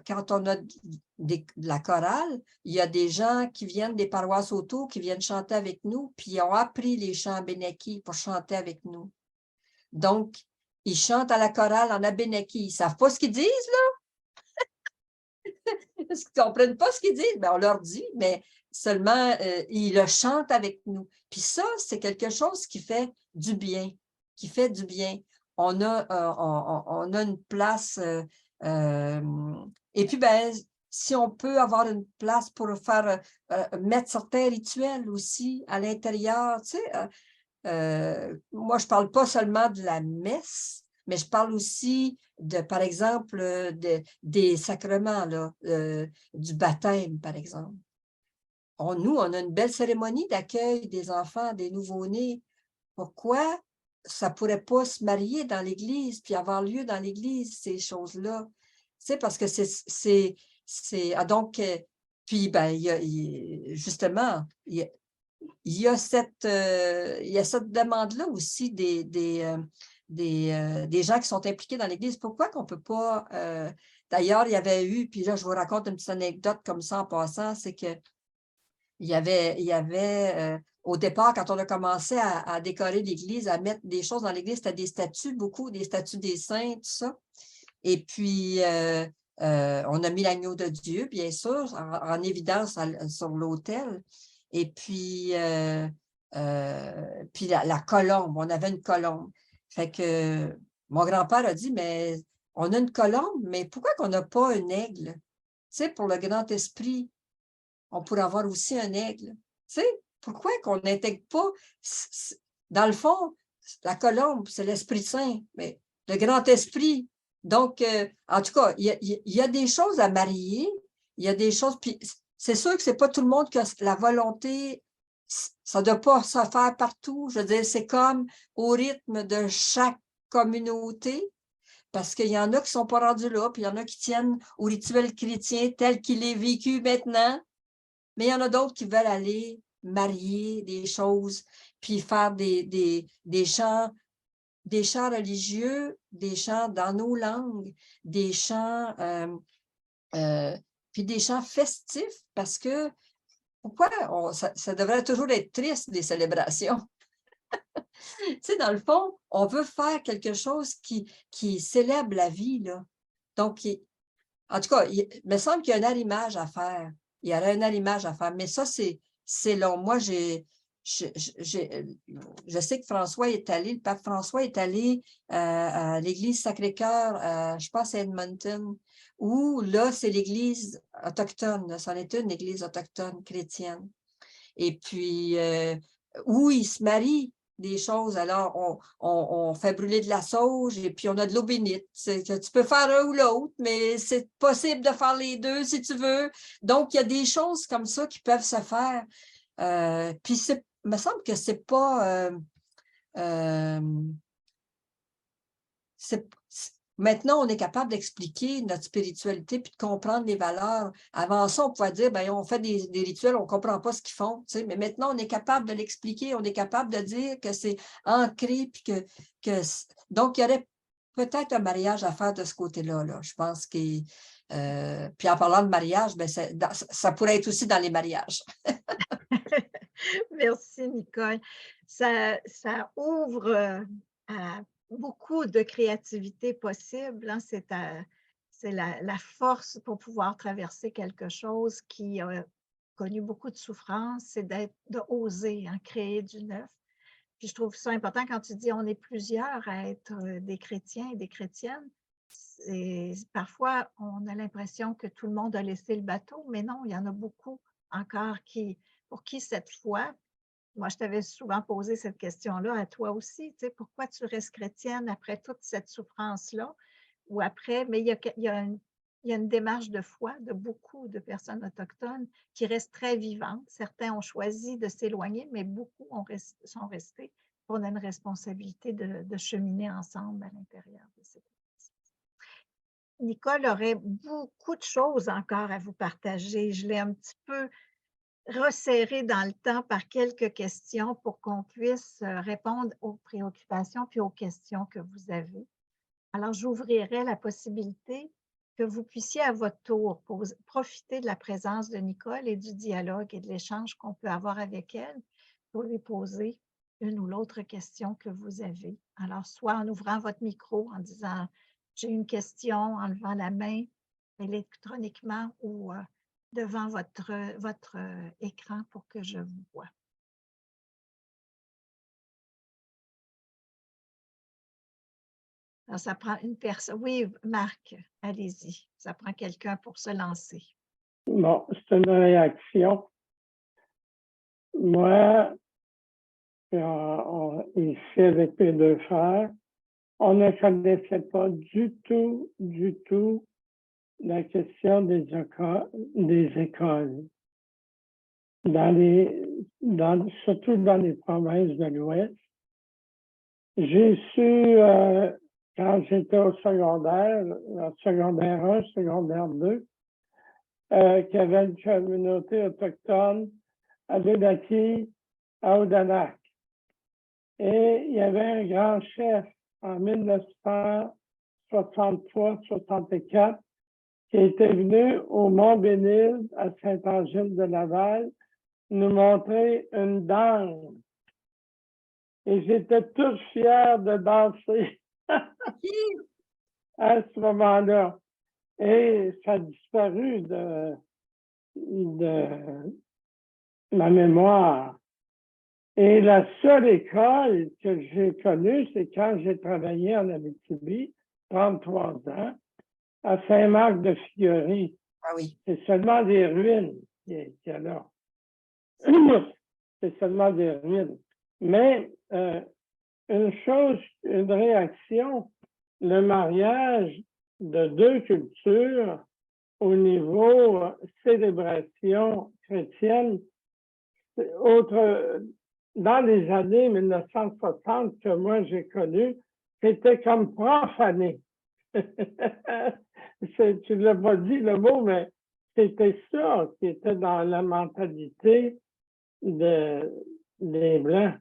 quand on a de la chorale, il y a des gens qui viennent des paroisses autour, qui viennent chanter avec nous, puis ils ont appris les chants abénakis pour chanter avec nous. Donc, ils chantent à la chorale en abénaki. Ils ne savent pas ce qu'ils disent, là. Ils ne comprennent pas ce qu'ils disent. Bien, on leur dit, mais seulement, ils le chantent avec nous. Puis ça, c'est quelque chose qui fait du bien, On a une place, et puis, ben, si on peut avoir une place pour mettre certains rituels aussi à l'intérieur, tu sais, moi, je ne parle pas seulement de la messe, mais je parle aussi de, par exemple, des sacrements, là, du baptême, par exemple. Nous, on a une belle cérémonie d'accueil des enfants, des nouveau-nés. Pourquoi ça ne pourrait pas se marier dans l'Église puis avoir lieu dans l'Église, ces choses-là? Tu sais, parce que donc, puis, ben, justement, il y a cette demande-là aussi des gens qui sont impliqués dans l'Église. Pourquoi qu'on ne peut pas... D'ailleurs, il y avait eu, puis là, je vous raconte une petite anecdote comme ça en passant, c'est que il y avait au départ, quand on a commencé à décorer l'Église, à mettre des choses dans l'Église, c'était des statues, beaucoup, des statues des saints, tout ça. Et puis, on a mis l'agneau de Dieu, bien sûr, en évidence sur l'autel. Et puis, la colombe, on avait une colombe. Fait que mon grand-père a dit, mais on a une colombe, mais pourquoi qu'on n'a pas un aigle? Tu sais, pour le grand esprit, on pourrait avoir aussi un aigle. Tu sais, pourquoi qu'on n'intègre pas, dans le fond, la colombe, c'est l'Esprit Saint, mais le grand esprit. Donc, en tout cas, il y a des choses à marier, il y a des choses, puis c'est sûr que c'est pas tout le monde qui a la volonté, ça ne doit pas se faire partout. Je veux dire, c'est comme au rythme de chaque communauté, parce qu'il y en a qui ne sont pas rendus là, puis il y en a qui tiennent au rituel chrétien tel qu'il est vécu maintenant. Mais il y en a d'autres qui veulent aller marier des choses, puis faire des chants religieux, des chants dans nos langues, des chants, puis des chants festifs, parce que pourquoi ça devrait toujours être triste, des célébrations? Tu sais, dans le fond, on veut faire quelque chose qui célèbre la vie, là. Donc, en tout cas, il me semble qu'il y a un arrimage à faire. Il y aurait un arrimage à faire, mais ça, c'est long. Moi, je sais que François est allé, le pape François est allé à l'église Sacré-Cœur, je pense à Edmonton, où là, c'est l'église autochtone. C'en est une église autochtone chrétienne. Et puis, où il se marie des choses. Alors, on fait brûler de la sauge et puis on a de l'eau bénite. Tu peux faire un ou l'autre, mais c'est possible de faire les deux si tu veux. Donc, il y a des choses comme ça qui peuvent se faire. Puis, il me semble que c'est pas... Maintenant, on est capable d'expliquer notre spiritualité puis de comprendre les valeurs. Avant ça, on pouvait dire, bien, on fait des rituels, on ne comprend pas ce qu'ils font. Tu sais, mais maintenant, on est capable de l'expliquer, on est capable de dire que c'est ancré. Puis donc, il y aurait peut-être un mariage à faire de ce côté-là. Là. Je pense que... puis en parlant de mariage, bien, ça pourrait être aussi dans les mariages. Merci, Nicole. Ça ouvre à beaucoup de créativité possible. Hein. C'est la force pour pouvoir traverser quelque chose qui a connu beaucoup de souffrance, c'est d'oser créer du neuf. Puis je trouve ça important quand tu dis on est plusieurs à être des chrétiens et des chrétiennes. Parfois, on a l'impression que tout le monde a laissé le bateau, mais non, il y en a beaucoup encore pour qui cette foi, moi je t'avais souvent posé cette question-là à toi aussi, tu sais, pourquoi tu restes chrétienne après toute cette souffrance-là, ou après, mais il y a une démarche de foi de beaucoup de personnes autochtones qui reste très vivante. Certains ont choisi de s'éloigner, mais beaucoup sont restés. On a une responsabilité de cheminer ensemble à l'intérieur de cette église. Nicole aurait beaucoup de choses encore à vous partager. Je l'ai un petit peu resserré dans le temps par quelques questions pour qu'on puisse répondre aux préoccupations puis aux questions que vous avez. Alors, j'ouvrirai la possibilité que vous puissiez à votre tour profiter de la présence de Nicole et du dialogue et de l'échange qu'on peut avoir avec elle pour lui poser une ou l'autre question que vous avez. Alors, soit en ouvrant votre micro, en disant « j'ai une question », en levant la main électroniquement ou devant votre écran pour que je vous voie. Alors, ça prend une personne. Oui, Marc, allez-y. Ça prend quelqu'un pour se lancer. Bon, c'est une réaction. Moi, ici avec mes deux frères, on ne connaissait pas du tout la question des écoles. Surtout dans les provinces de l'Ouest. J'ai su, quand j'étais au secondaire 1, secondaire 2, qu'il y avait une communauté autochtone à Bédaki, à Odanak. Et il y avait un grand chef en 1963-64 qui était venu au Mont-Bénil, à Saint-Angile-de-Laval, nous montrer une danse. Et j'étais toute fière de danser à ce moment-là. Et ça a disparu de ma mémoire. Et la seule école que j'ai connue, c'est quand j'ai travaillé en Abitibi, 33 ans, à Saint-Marc-de-Figuerie. Ah oui. C'est seulement des ruines qu'il y a là. C'est seulement des ruines. Mais une réaction, le mariage de deux cultures au niveau célébration chrétienne, dans les années 1960 que moi j'ai connu, c'était comme profané. Tu ne l'as pas dit le mot, mais c'était ça qui était dans la mentalité des Blancs.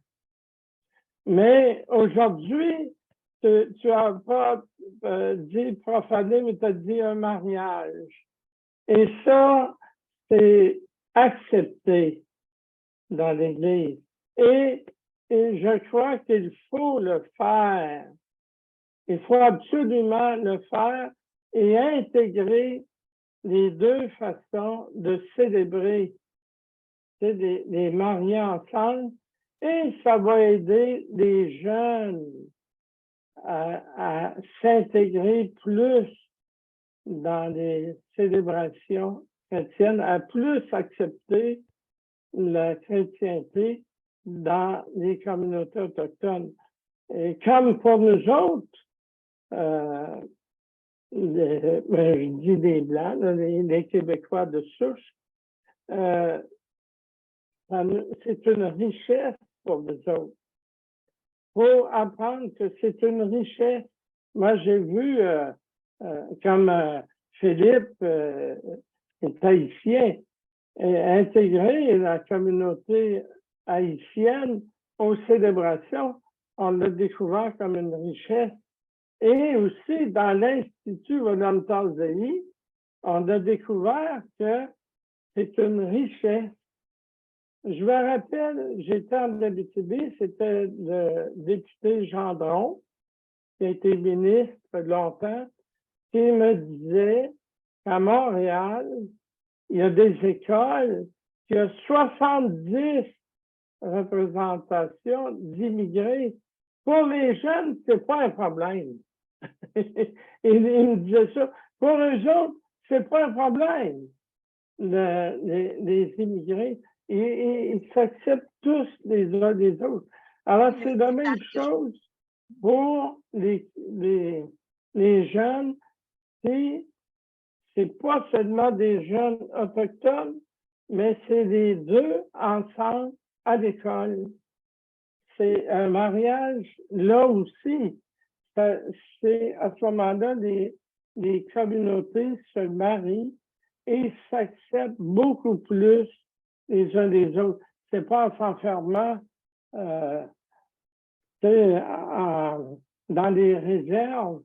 Mais aujourd'hui, tu n'as pas dit profané, mais tu as dit un mariage. Et ça, c'est accepté dans l'Église. Et je crois qu'il faut le faire. Il faut absolument le faire et intégrer les deux façons de célébrer, les marier ensemble, et ça va aider les jeunes à s'intégrer plus dans les célébrations chrétiennes, à plus accepter la chrétienté dans les communautés autochtones. Et comme pour nous autres, je dis des Blancs, les Québécois de souche, c'est une richesse pour nous autres. Il faut apprendre que c'est une richesse. Moi, j'ai vu, comme Philippe est haïtien, intégrer la communauté haïtienne aux célébrations, on l'a découvert comme une richesse. Et aussi, dans l'Institut William Tarzai, on a découvert que c'est une richesse. Je me rappelle, j'étais en Abitibi, c'était le député Gendron, qui a été ministre longtemps, qui me disait qu'à Montréal, il y a des écoles qui ont 70 représentations d'immigrés. Pour les jeunes, c'est pas un problème. Il me disait ça. Pour eux autres, c'est pas un problème, les immigrés. Ils s'acceptent tous les uns les autres. Alors, c'est la même chose pour les jeunes. C'est pas seulement des jeunes autochtones, mais c'est les deux ensemble à l'école. C'est un mariage, là aussi. C'est à ce moment-là, les communautés se marient et s'acceptent beaucoup plus les uns les autres. C'est pas en s'enfermant dans les réserves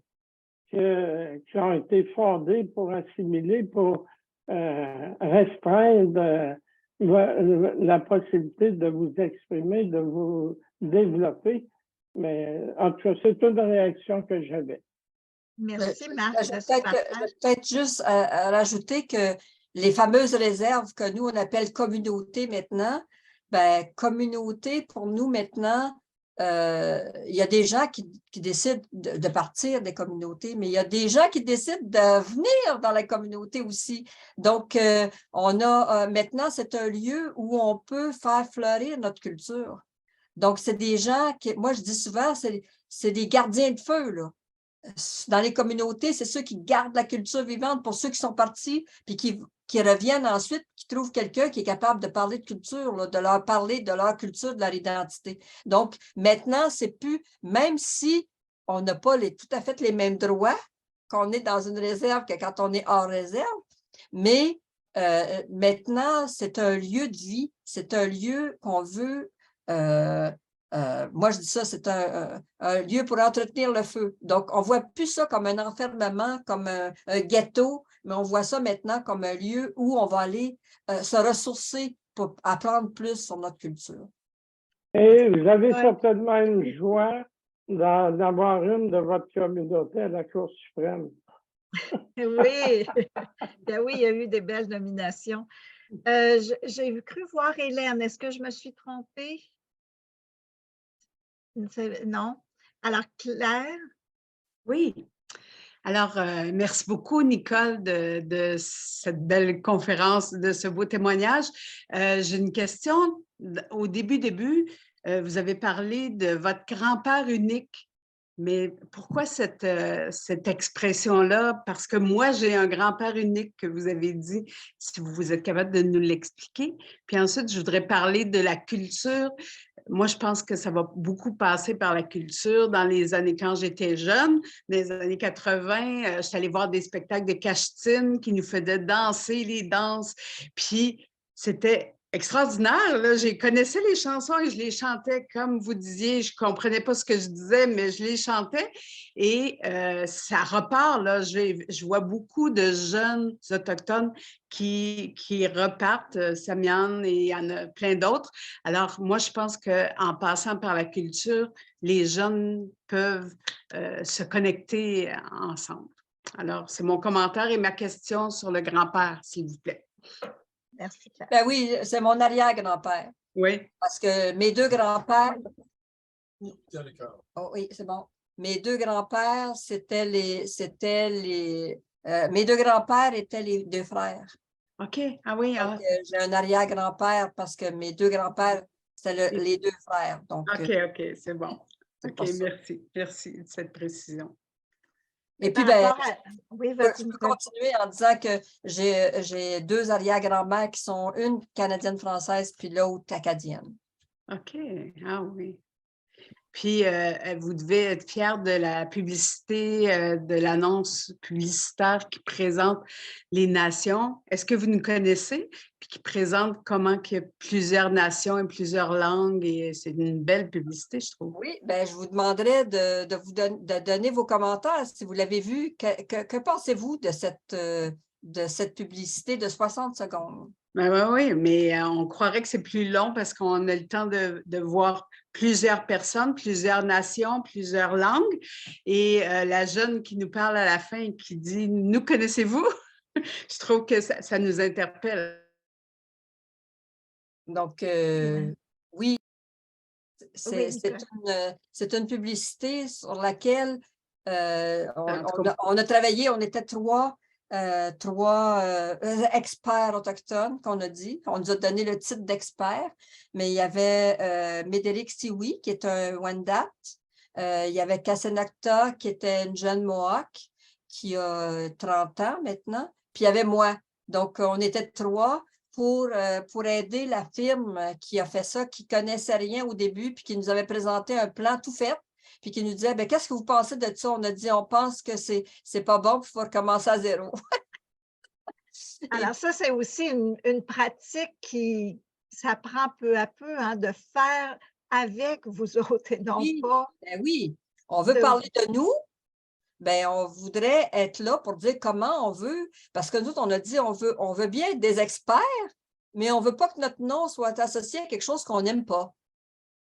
qui ont été fondées pour assimiler, pour restreindre la possibilité de vous exprimer, de vous développer. Mais en tout cas, c'est une réaction que j'avais. Merci, Marc. Je vais peut-être juste rajouter que les fameuses réserves que nous, on appelle communautés maintenant, ben, communauté, pour nous maintenant, il y a des gens qui décident de partir des communautés, mais il y a des gens qui décident de venir dans la communauté aussi. Donc, on a maintenant, c'est un lieu où on peut faire fleurir notre culture. Donc, c'est des gens qui, moi, je dis souvent, c'est des gardiens de feu, là. Dans les communautés, c'est ceux qui gardent la culture vivante pour ceux qui sont partis, puis qui reviennent ensuite, qui trouvent quelqu'un qui est capable de parler de culture, là, de leur parler de leur culture, de leur identité. Donc, maintenant, c'est plus, même si on n'a pas tout à fait les mêmes droits qu'on est dans une réserve que quand on est hors réserve, mais maintenant, c'est un lieu de vie, c'est un lieu qu'on veut moi, je dis ça, c'est un lieu pour entretenir le feu. Donc, on ne voit plus ça comme un enfermement, comme un ghetto, mais on voit ça maintenant comme un lieu où on va aller se ressourcer pour apprendre plus sur notre culture. Et vous avez Ouais. certainement une joie d'avoir une de votre communauté à la Cour suprême. Oui, ben oui, il y a eu des belles nominations. J'ai cru voir Hélène. Est-ce que je me suis trompée? Non. Alors, Claire? Oui. Alors, merci beaucoup, Nicole, de cette belle conférence, de ce beau témoignage. J'ai une question. Au début, vous avez parlé de votre grand-père unique. Mais pourquoi cette expression-là? Parce que moi, j'ai un grand-père unique que vous avez dit, si vous êtes capable de nous l'expliquer. Puis ensuite, je voudrais parler de la culture. Moi, je pense que ça va beaucoup passer par la culture. Dans les années, quand j'étais jeune, dans les années 80, je suis allée voir des spectacles de Cachetine qui nous faisaient danser les danses. Puis, c'était extraordinaire. Là. Je connaissais les chansons et je les chantais comme vous disiez. Je ne comprenais pas ce que je disais, mais je les chantais. Et ça repart. Là. Je vois beaucoup de jeunes autochtones qui repartent, Samian, et il y en a plein d'autres. Alors, moi, je pense qu'en passant par la culture, les jeunes peuvent se connecter ensemble. Alors, c'est mon commentaire et ma question sur le grand-père, s'il vous plaît. Merci, Claire. Ben oui, c'est mon arrière-grand-père. Oui. Parce que mes deux grands-pères. Oh, oui, c'est bon. Mes deux grands-pères, mes deux grands-pères étaient les deux frères. OK. Ah oui. Donc, j'ai un arrière-grand-père parce que mes deux grands-pères, c'était les deux frères. Donc, OK, c'est bon. OK, merci de cette précision. Et puis, Oui, je peux continuer en disant que j'ai deux arrière-grand-mères qui sont une canadienne-française puis l'autre acadienne. OK, ah oui. Puis, vous devez être fiers de la publicité, de l'annonce publicitaire qui présente les nations. Est-ce que vous nous connaissez? Puis qui présente comment il y a plusieurs nations et plusieurs langues. Et c'est une belle publicité, je trouve. Oui, bien, je vous demanderais de donner vos commentaires si vous l'avez vu. Que pensez-vous de cette publicité de 60 secondes? Ben oui, mais on croirait que c'est plus long parce qu'on a le temps de voir plusieurs personnes, plusieurs nations, plusieurs langues. Et la jeune qui nous parle à la fin et qui dit « Nous connaissez-vous? » Je trouve que ça nous interpelle. Donc, oui, c'est une publicité sur laquelle on a travaillé, on était trois experts autochtones qu'on a dit. On nous a donné le titre d'expert, mais il y avait Médéric Sioui, qui est un Wendat. Il y avait Kassenakta, qui était une jeune Mohawk, qui a 30 ans maintenant. Puis il y avait moi. Donc, on était trois pour aider la firme qui a fait ça, qui ne connaissait rien au début, puis qui nous avait présenté un plan tout fait, puis qui nous disait, ben, qu'est-ce que vous pensez de ça? On a dit, on pense que c'est pas bon, puis il faut recommencer à zéro. Alors, ça, c'est aussi une pratique qui s'apprend peu à peu, hein, de faire avec vous autres et non pas. Ben oui, on veut parler de nous. Ben, on voudrait être là pour dire comment on veut, parce que nous, on a dit on veut bien être des experts, mais on ne veut pas que notre nom soit associé à quelque chose qu'on n'aime pas.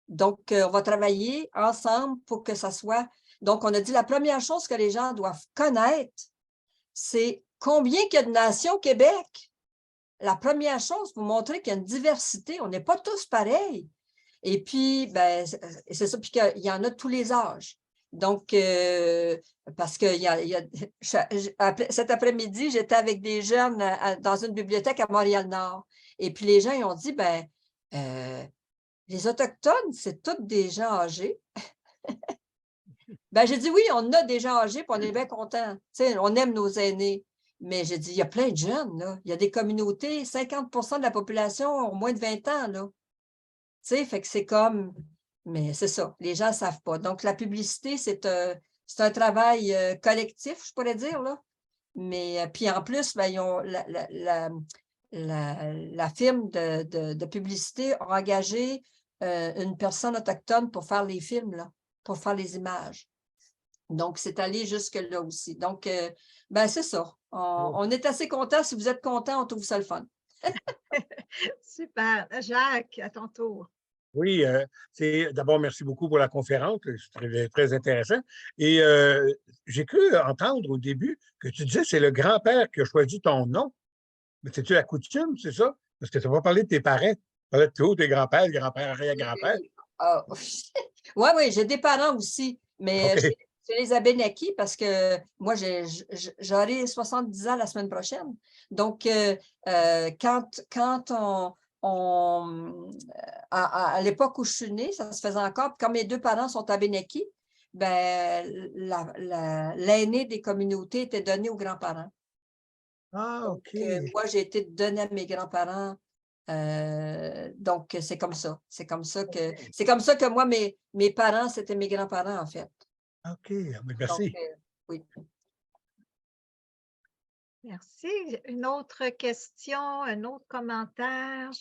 Donc, on va travailler ensemble pour que ça soit. Donc, on a dit la première chose que les gens doivent connaître, c'est combien il y a de nations au Québec. La première chose, pour montrer qu'il y a une diversité, on n'est pas tous pareils. Et puis, ben, c'est ça, puis qu'il y en a de tous les âges. Donc, parce que cet après-midi, j'étais avec des jeunes dans une bibliothèque à Montréal-Nord. Et puis, les gens, ils ont dit, ben, Les Autochtones, c'est tous des gens âgés. Ben, j'ai dit oui, on a des gens âgés, puis on est bien contents. Tu sais, on aime nos aînés. Mais j'ai dit, il y a plein de jeunes, là. Il y a des communautés, 50 de la population ont moins de 20 ans, là. Tu sais, fait que c'est comme, mais c'est ça, les gens ne savent pas. Donc, la publicité, c'est un travail collectif, je pourrais dire, là. Mais puis en plus, ben, ils ont la firme de publicité a engagé une personne autochtone pour faire les films, là, pour faire les images. Donc, c'est allé jusque-là aussi. Donc, ben, c'est ça. On est assez contents. Si vous êtes contents, on trouve ça le fun. Super. Jacques, à ton tour. Oui, d'abord, merci beaucoup pour la conférence, c'est très, très intéressant. Et j'ai cru entendre au début que tu disais que c'est le grand-père qui a choisi ton nom. Mais c'est-tu la coutume, c'est ça? Parce que tu n'as pas parlé de tes parents. Tu parlais de tous tes grands-pères, grands-pères, arrière-grands-pères. Oui, j'ai des parents aussi, mais OK. chez les Abénakis, parce que moi, j'aurai 70 ans la semaine prochaine. Donc, quand à l'époque où je suis née, ça se faisait encore, puis quand mes deux parents sont Abénakis, ben, l'aîné des communautés était donné aux grands-parents. Ah, Donc, OK. moi, j'ai été donnée à mes grands-parents. Donc, c'est comme ça. C'est comme ça que moi, mes parents, c'était mes grands-parents, en fait. OK, mais Donc, merci. oui. Merci. Une autre question, un autre commentaire?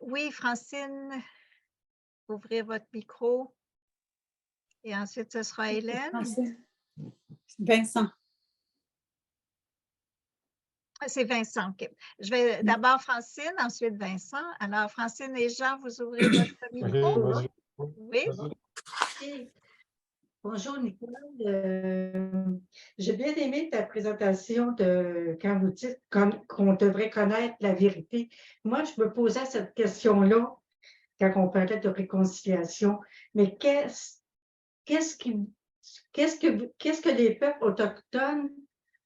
Oui, Francine, ouvrez votre micro. Et ensuite, ce sera Hélène. Vincent. C'est Vincent, OK. Je vais d'abord Francine, ensuite Vincent. Alors, Francine et Jean, vous ouvrez votre micro? Vas-y. Oui. Okay. Bonjour, Nicole. J'ai bien aimé ta présentation de quand vous dites qu'on devrait connaître la vérité. Moi, je me posais cette question-là quand on parlait de réconciliation. Mais qu'est-ce que les peuples autochtones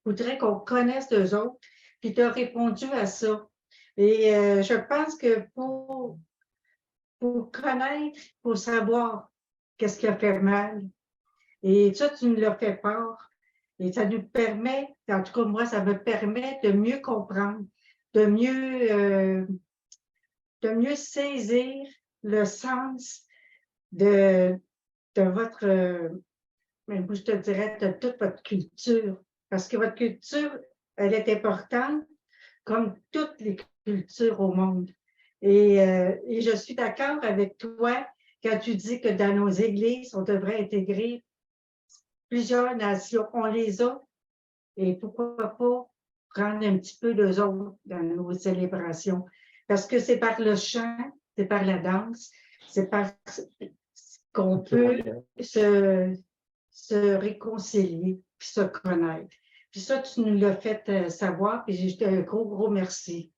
voudraient qu'on connaisse d'eux autres? Puis tu as répondu à ça. Et je pense que pour connaître, pour savoir qu'est-ce qui a fait mal. Et ça, tu nous l'as fait part. Et ça nous permet, en tout cas, moi, ça me permet de mieux comprendre, de mieux saisir le sens de votre, je te dirais, de toute votre culture. Parce que votre culture, elle est importante, comme toutes les cultures au monde. Et je suis d'accord avec toi quand tu dis que dans nos églises, on devrait intégrer plusieurs nations. On les a, et pourquoi pas prendre un petit peu d'eux autres dans nos célébrations. Parce que c'est par le chant, c'est par la danse, c'est par qu'on peut se réconcilier puis se connaître. Puis ça, tu nous l'as fait savoir, puis j'ai un gros, gros merci.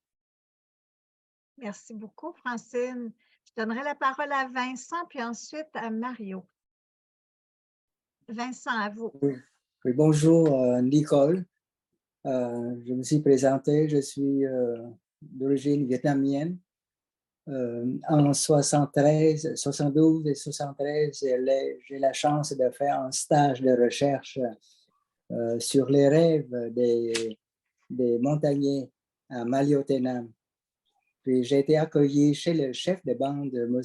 Merci beaucoup, Francine. Je donnerai la parole à Vincent, puis ensuite à Mario. Vincent, à vous. Oui, bonjour Nicole. Je me suis présenté, je suis d'origine vietnamienne. En 72 et 73, j'ai la chance de faire un stage de recherche sur les rêves des montagnais à Maliotenam. Puis j'ai été accueilli chez le chef de bande, M.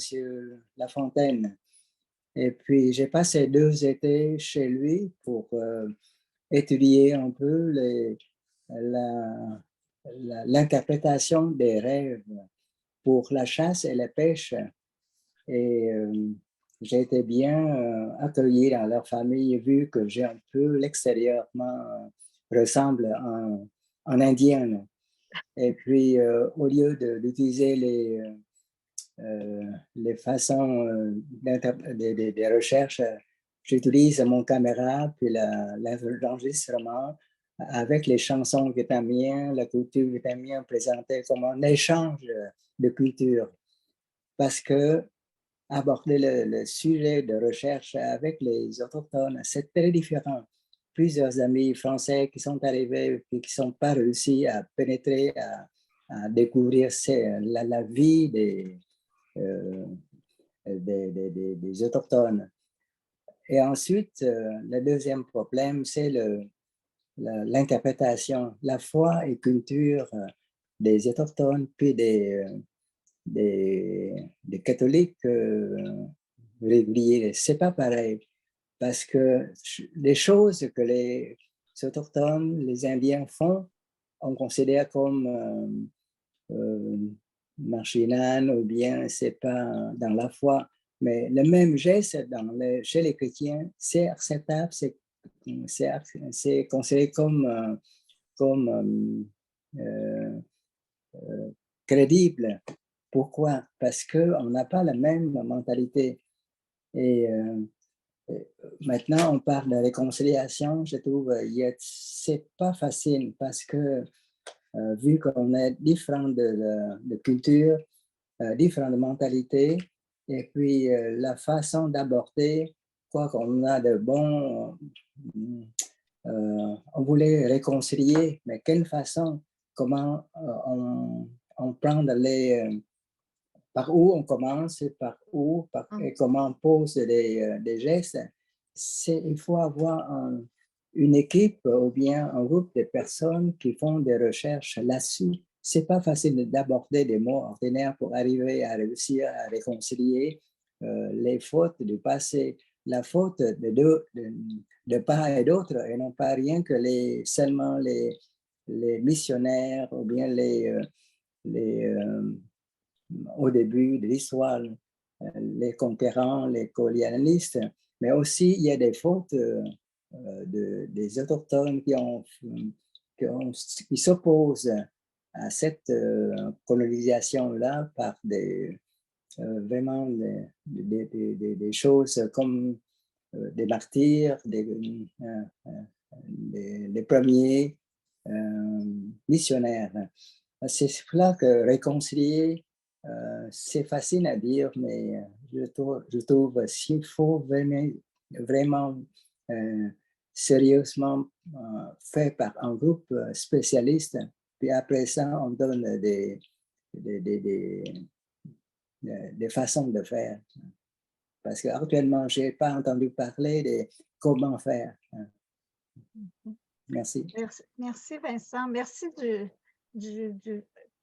Lafontaine. Et puis j'ai passé 2 étés chez lui pour étudier un peu l'interprétation des rêves pour la chasse et la pêche. Et j'ai été bien accueilli dans leur famille, vu que j'ai un peu l'extérieurement ressemble en indien. Et puis, au lieu d'utiliser les façons des recherches, j'utilise mon caméra puis l'enregistrement avec les chansons vietnamiennes, la culture vietnamienne présentée comme un échange de culture. Parce que aborder le sujet de recherche avec les autochtones, c'est très différent. Plusieurs amis français qui sont arrivés et qui n'ont pas réussi à pénétrer, à découvrir la vie des Autochtones. Et ensuite, le deuxième problème, c'est l'interprétation, la foi et culture des Autochtones, puis des catholiques réguliers. C'est pas pareil, parce que les choses que les Autochtones, les Indiens font, on considère comme marginal ou bien c'est pas dans la foi. Mais le même geste chez les chrétiens, c'est acceptable, c'est considéré comme crédible. Pourquoi? Parce qu'on n'a pas la même mentalité. Et maintenant, on parle de réconciliation. Je trouve que c'est pas facile parce que vu qu'on est différent de culture, différent de mentalité, et puis la façon d'aborder, quoi qu'on a de bon, on voulait réconcilier, mais quelle façon, comment on prend par où on commence, et comment on pose des gestes. Il faut avoir une équipe ou bien un groupe de personnes qui font des recherches là-dessus. C'est pas facile d'aborder des mots ordinaires pour arriver à réussir à réconcilier les fautes du passé, la faute de part et d'autre, et non pas rien que seulement les missionnaires ou bien au début de l'histoire, les conquérants, les colonialistes, mais aussi il y a des fautes des Autochtones qui s'opposent à cette colonisation-là par vraiment des choses comme des martyrs, des premiers missionnaires. C'est là que réconcilier, c'est facile à dire, mais je trouve s'il faut vraiment sérieusement fait par un groupe spécialiste, puis après ça, on donne des façons de faire. Parce qu'actuellement, je n'ai pas entendu parler de comment faire. Merci. Merci Vincent. Merci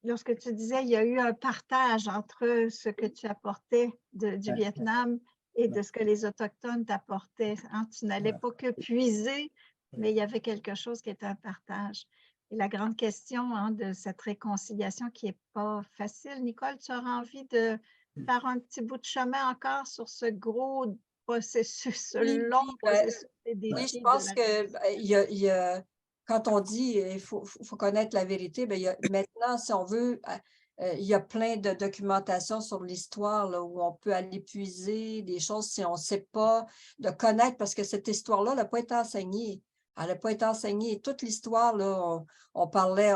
lorsque tu disais il y a eu un partage entre ce que tu apportais du Vietnam et de ce que les Autochtones t'apportaient. Hein? Tu n'allais pas que puiser, mais il y avait quelque chose qui était un partage. Et la grande question de cette réconciliation qui n'est pas facile. Nicole, tu auras envie de faire un petit bout de chemin encore sur ce gros processus, ce long processus des défis? Oui, je pense que quand on dit il faut connaître la vérité, maintenant, si on veut, il y a plein de documentation sur l'histoire où on peut aller puiser des choses si on ne sait pas, de connaître, parce que cette histoire-là, elle n'a pas été enseignée. Elle n'a pas été enseignée. Toute l'histoire, on parlait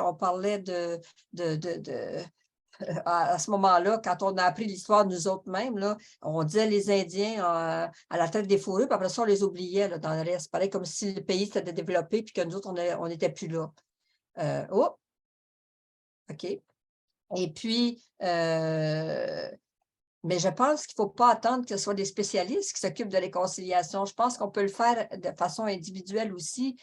à ce moment-là, quand on a appris l'histoire nous autres mêmes, là, on disait les Indiens à la tête des fourrures, puis après ça, on les oubliait là, dans le reste. C'est pareil comme si le pays s'était développé puis que nous autres, on n'était plus là. OK. Et puis, mais je pense qu'il ne faut pas attendre que ce soit des spécialistes qui s'occupent de réconciliation. Je pense qu'on peut le faire de façon individuelle aussi.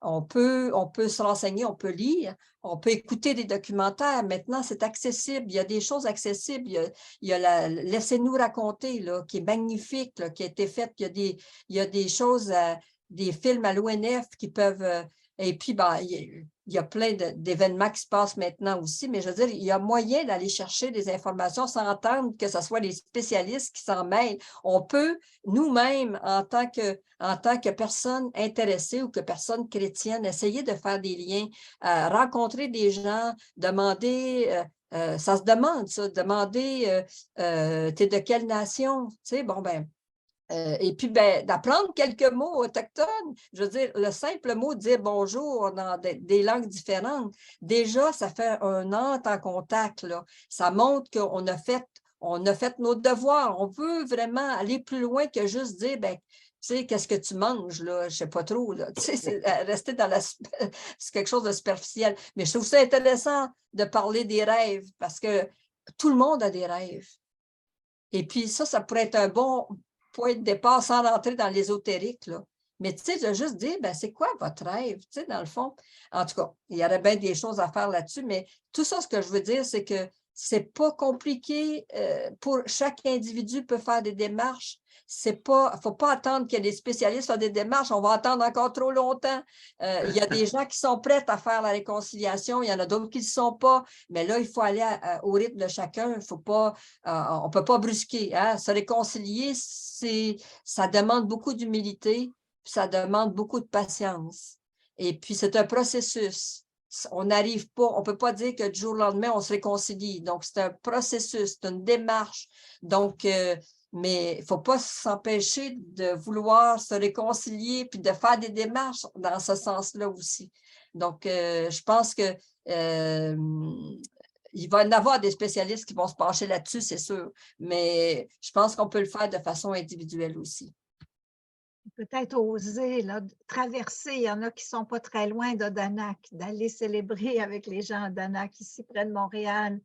On peut se renseigner, on peut lire, on peut écouter des documentaires. Maintenant, c'est accessible. Il y a des choses accessibles. Il y a Laissez-nous raconter, là, qui est magnifique, là, qui a été faite. Il y a des choses, des films à l'ONF qui peuvent... et puis, il y a plein d'événements qui se passent maintenant aussi, mais je veux dire, il y a moyen d'aller chercher des informations sans attendre que ce soit les spécialistes qui s'en mêlent. On peut, nous-mêmes, en tant que personne intéressée ou que personne chrétienne, essayer de faire des liens, rencontrer des gens, demander... ça se demande, ça, demander t'es de quelle nation? Tu sais, et puis, d'apprendre quelques mots autochtones. Je veux dire, le simple mot de dire bonjour dans des langues différentes, déjà, ça fait un entre en contact, là. Ça montre qu'on a fait nos devoirs. On peut vraiment aller plus loin que juste dire, tu sais, qu'est-ce que tu manges, là? Je ne sais pas trop, là. Tu sais, c'est rester c'est quelque chose de superficiel. Mais je trouve ça intéressant de parler des rêves parce que tout le monde a des rêves. Et puis ça pourrait être un bon point de départ sans rentrer dans l'ésotérique, là. Mais tu sais, de juste dire, ben, c'est quoi votre rêve, tu sais, dans le fond? En tout cas, il y aurait bien des choses à faire là-dessus, mais tout ça, ce que je veux dire, c'est que c'est pas compliqué. Pour chaque individu peut faire des démarches. C'est pas, faut pas attendre que les spécialistes fassent des démarches. On va attendre encore trop longtemps. Il y a des gens qui sont prêts à faire la réconciliation. Il y en a d'autres qui ne le sont pas. Mais là, il faut aller au rythme de chacun. Il faut pas, on peut pas brusquer. Hein? Se réconcilier, ça demande beaucoup d'humilité. Ça demande beaucoup de patience. Et puis, c'est un processus. On n'arrive pas, on ne peut pas dire que du jour au lendemain, on se réconcilie. Donc, c'est un processus, c'est une démarche. Donc, mais il ne faut pas s'empêcher de vouloir se réconcilier puis de faire des démarches dans ce sens-là aussi. Donc, je pense que il va y en avoir des spécialistes qui vont se pencher là-dessus, c'est sûr. Mais je pense qu'on peut le faire de façon individuelle aussi. Peut-être oser là, traverser. Il y en a qui ne sont pas très loin d'Odanak, d'aller célébrer avec les gens d'Odanak ici près de Montréal.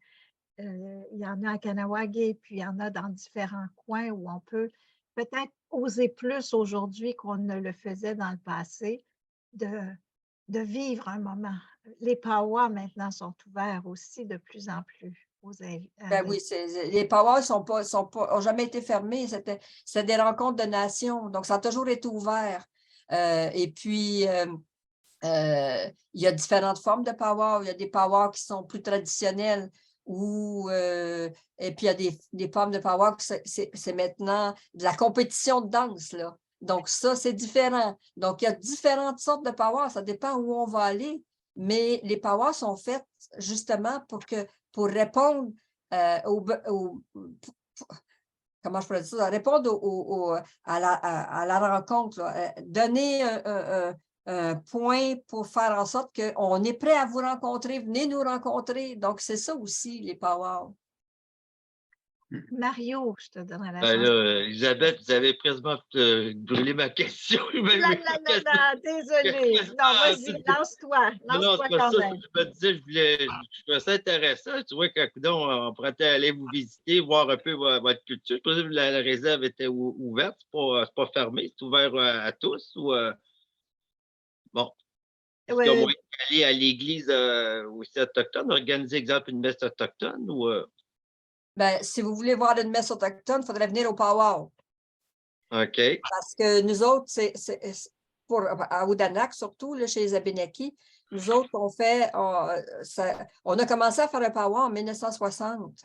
Il y en a à Kanawagé, puis il y en a dans différents coins où on peut peut-être oser plus aujourd'hui qu'on ne le faisait dans le passé, de vivre un moment. Les powwows maintenant sont ouverts aussi de plus en plus. Ben oui, les powwows n'ont jamais été fermés. C'était des rencontres de nations. Donc, ça a toujours été ouvert. Et puis, il y a différentes formes de powwows. Il y a des powwows qui sont plus traditionnels. Et puis, il y a des formes de powwows qui c'est maintenant de la compétition de danse, là. Donc, ça, c'est différent. Donc, il y a différentes sortes de powwows. Ça dépend où on va aller. Mais les powwows sont faits justement pour répondre comment je pourrais dire ça, répondre à la rencontre, là. Donner un point pour faire en sorte qu'on est prêt à vous rencontrer, venez nous rencontrer. Donc, c'est ça aussi, les powwows. Mario, je te donnerai la Ben chance. là, Elisabeth, vous avez presque brûlé ma question. Désolée. Non, vas-y, lance-toi. Non, Lance-toi c'est pas quand ça. même. Je me disais, je trouvais ça intéressant. Tu vois, on pourrait aller vous visiter, voir un peu votre culture. Je pensais que la réserve était ouverte. C'est pas fermé. C'est ouvert à tous. Bon. Est-ce qu'on va aller à l'église aussi autochtone, organiser, exemple, une messe autochtone ou. Ben, si vous voulez voir une messe autochtone, il faudrait venir au powwow. OK. Parce que nous autres, à Odanak, surtout, là, chez les Abénakis, nous autres, on a commencé à faire un powwow en 1960.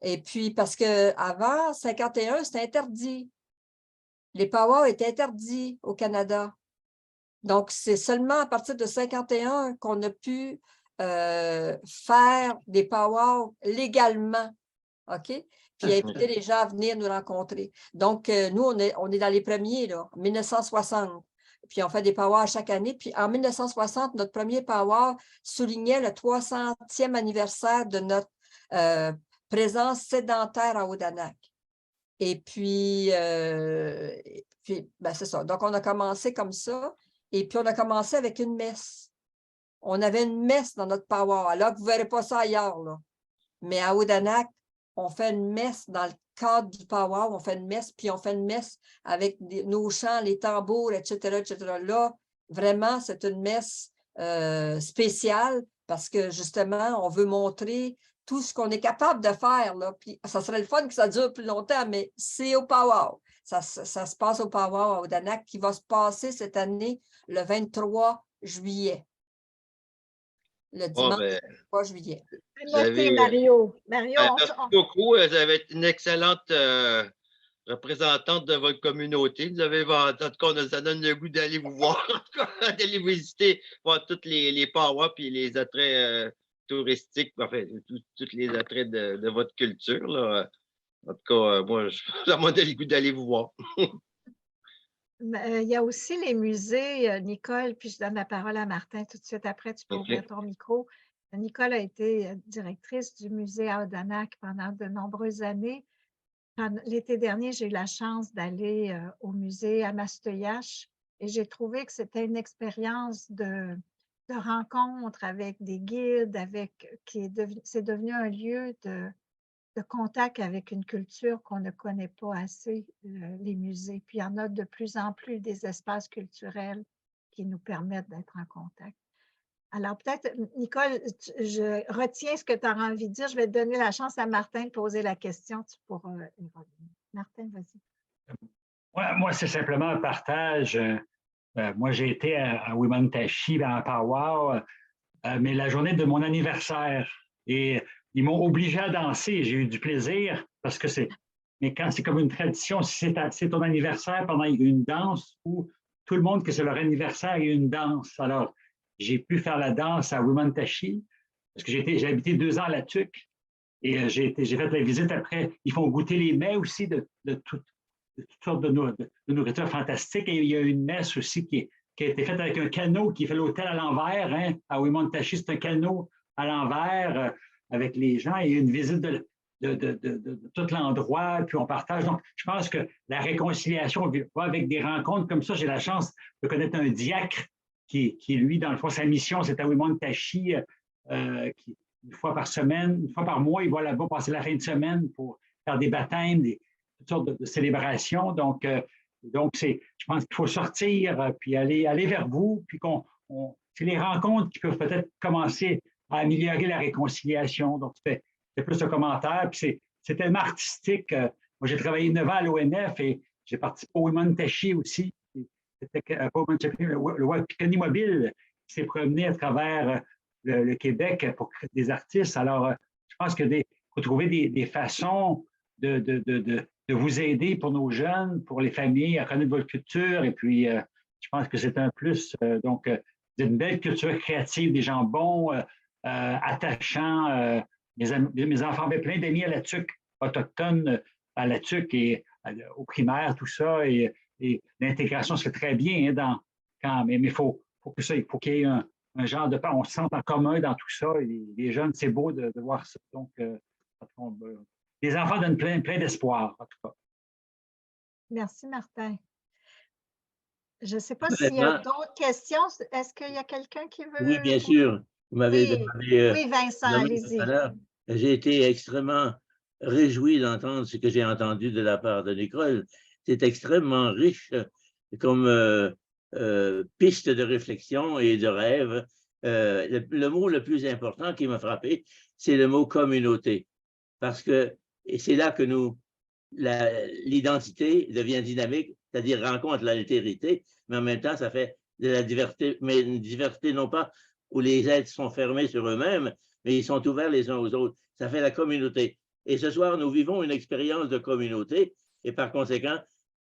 Et puis, parce qu'avant, 51, c'était interdit. Les powwows étaient interdits au Canada. Donc, c'est seulement à partir de 51 qu'on a pu faire des powwows légalement. OK? Puis inviter les gens à venir nous rencontrer. Donc, nous, on est dans les premiers, là, en 1960. Puis on fait des powwows chaque année. Puis en 1960, notre premier powwow soulignait le 300e anniversaire de notre présence sédentaire à Odanak. Et puis ben, c'est ça. Donc, on a commencé comme ça. Et puis, on a commencé avec une messe. On avait une messe dans notre powwow. Alors que vous ne verrez pas ça ailleurs, là. Mais à Odanak, on fait une messe dans le cadre du powwow. On fait une messe, puis on fait une messe avec nos chants, les tambours, etc., etc. Là, vraiment, c'est une messe spéciale parce que, justement, on veut montrer tout ce qu'on est capable de faire, là. Puis, ça serait le fun que ça dure plus longtemps, mais c'est au powwow. Ça se passe au powwow à Odanak qui va se passer cette année le 23 juillet. Le dimanche 23 juillet. Mario. Merci beaucoup. Vous avez été une excellente représentante de votre communauté. Vous avez, en tout cas, ça donne le goût d'aller vous voir, d'aller vous visiter, voir tous les powwows et les attraits touristiques, enfin, tous les attraits de votre culture, là. En tout cas, moi, ça m'a donné le goût d'aller vous voir. Il y a aussi les musées, Nicole, puis je donne la parole à Martin tout de suite après, tu peux ouvrir ton micro. Nicole a été directrice du musée à Odanak pendant de nombreuses années. L'été dernier, j'ai eu la chance d'aller au musée à Mastoyache et j'ai trouvé que c'était une expérience de rencontre avec des guides, c'est devenu un lieu contact avec une culture qu'on ne connaît pas assez, les musées. Puis il y en a de plus en plus des espaces culturels qui nous permettent d'être en contact. Alors peut-être, Nicole, je retiens ce que tu as envie de dire. Je vais te donner la chance à Martin de poser la question. Tu pourras y revenir. Martin, vas-y. Moi, c'est simplement un partage. Moi, j'ai été à Wimantashi, en Powwow, mais la journée de mon anniversaire. Et ils m'ont obligé à danser. J'ai eu du plaisir parce que c'est. Mais quand c'est comme une tradition, si c'est ton anniversaire pendant une danse où tout le monde que c'est leur anniversaire, il y a une danse. Alors, j'ai pu faire la danse à Wimantashi parce que j'ai habité 2 ans à La Tuque et j'ai fait la visite après. Ils font goûter les mets aussi de toutes sortes de nourriture fantastique. Et il y a une messe aussi qui a été faite avec un canot qui fait l'hôtel à l'envers. Hein. À Wimantashi, c'est un canot à l'envers avec les gens. Il y a une visite de tout l'endroit, puis on partage. Donc, je pense que la réconciliation va avec des rencontres comme ça. J'ai la chance de connaître un diacre qui lui, dans le fond, sa mission, c'est à Wimantashi, une fois par semaine, une fois par mois, il va là-bas passer la fin de semaine pour faire des baptêmes, toutes sortes de célébrations. Donc je pense qu'il faut sortir, puis aller vers vous, puis c'est les rencontres qui peuvent peut-être commencer à améliorer la réconciliation. Donc, c'est plus un commentaire, puis c'est tellement artistique. Moi, j'ai travaillé 9 ans à l'ONF et j'ai participé au Wimantashi aussi. C'était le Wapikani Mobile qui s'est promené à travers le Québec pour créer des artistes. Alors, je pense qu'il faut trouver des façons de vous aider pour nos jeunes, pour les familles, à connaître votre culture. Et puis, je pense que c'est un plus. Donc, une belle culture créative, des gens bons, attachants. Mes enfants avaient plein d'amis à La Tuque, autochtones à La Tuque et au primaire, tout ça. Et l'intégration se fait très bien mais il faut qu'il y ait un genre de on se sente en commun dans tout ça. Et les jeunes, c'est beau de voir ça. Donc, les enfants donnent plein d'espoir, en tout cas. Merci, Martin. Je ne sais pas s'il y a d'autres questions. Est-ce qu'il y a quelqu'un qui veut… Oui, bien sûr. Vous m'avez demandé… Oui, Vincent, allez-y. J'ai été extrêmement réjoui d'entendre ce que j'ai entendu de la part de Nicole. C'est extrêmement riche comme piste de réflexion et de rêve. Le mot le plus important qui m'a frappé, c'est le mot communauté. Parce que c'est là que l'identité devient dynamique, c'est-à-dire rencontre l'altérité, mais en même temps, ça fait de la diversité, mais une diversité non pas où les êtres sont fermés sur eux-mêmes, mais ils sont ouverts les uns aux autres. Ça fait la communauté. Et ce soir, nous vivons une expérience de communauté et par conséquent,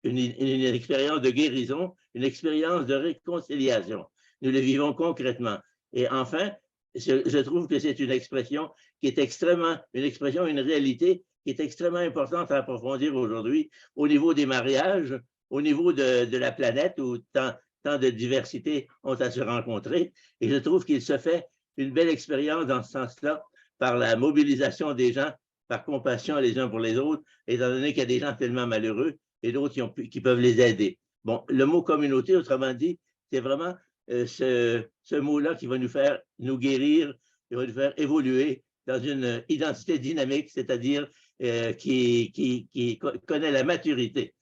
une expérience de guérison, une expérience de réconciliation. Nous le vivons concrètement. Et enfin, je trouve que c'est une expression qui est une réalité qui est extrêmement importante à approfondir aujourd'hui au niveau des mariages, au niveau de la planète où tant de diversités ont à se rencontrer. Et je trouve qu'il se fait une belle expérience dans ce sens-là par la mobilisation des gens, par compassion les uns pour les autres, étant donné qu'il y a des gens tellement malheureux et d'autres qui peuvent les aider. Bon, le mot communauté, autrement dit, c'est vraiment ce mot-là qui va nous faire nous guérir, qui va nous faire évoluer dans une identité dynamique, c'est-à-dire qui connaît la maturité.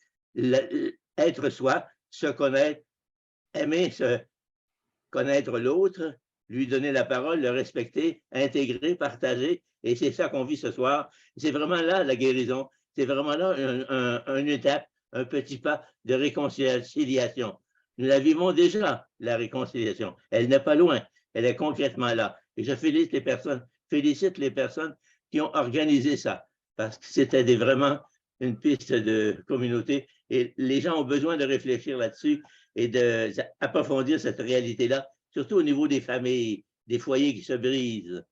Être soi, se connaître, aimer connaître l'autre, lui donner la parole, le respecter, intégrer, partager. Et c'est ça qu'on vit ce soir. C'est vraiment là la guérison. C'est vraiment là une étape, un petit pas de réconciliation. Nous la vivons déjà, la réconciliation. Elle n'est pas loin. Elle est concrètement là. Et je félicite les personnes qui ont organisé ça, parce que c'était vraiment une piste de communauté. Et les gens ont besoin de réfléchir là-dessus et d'approfondir cette réalité-là, surtout au niveau des familles, des foyers qui se brisent.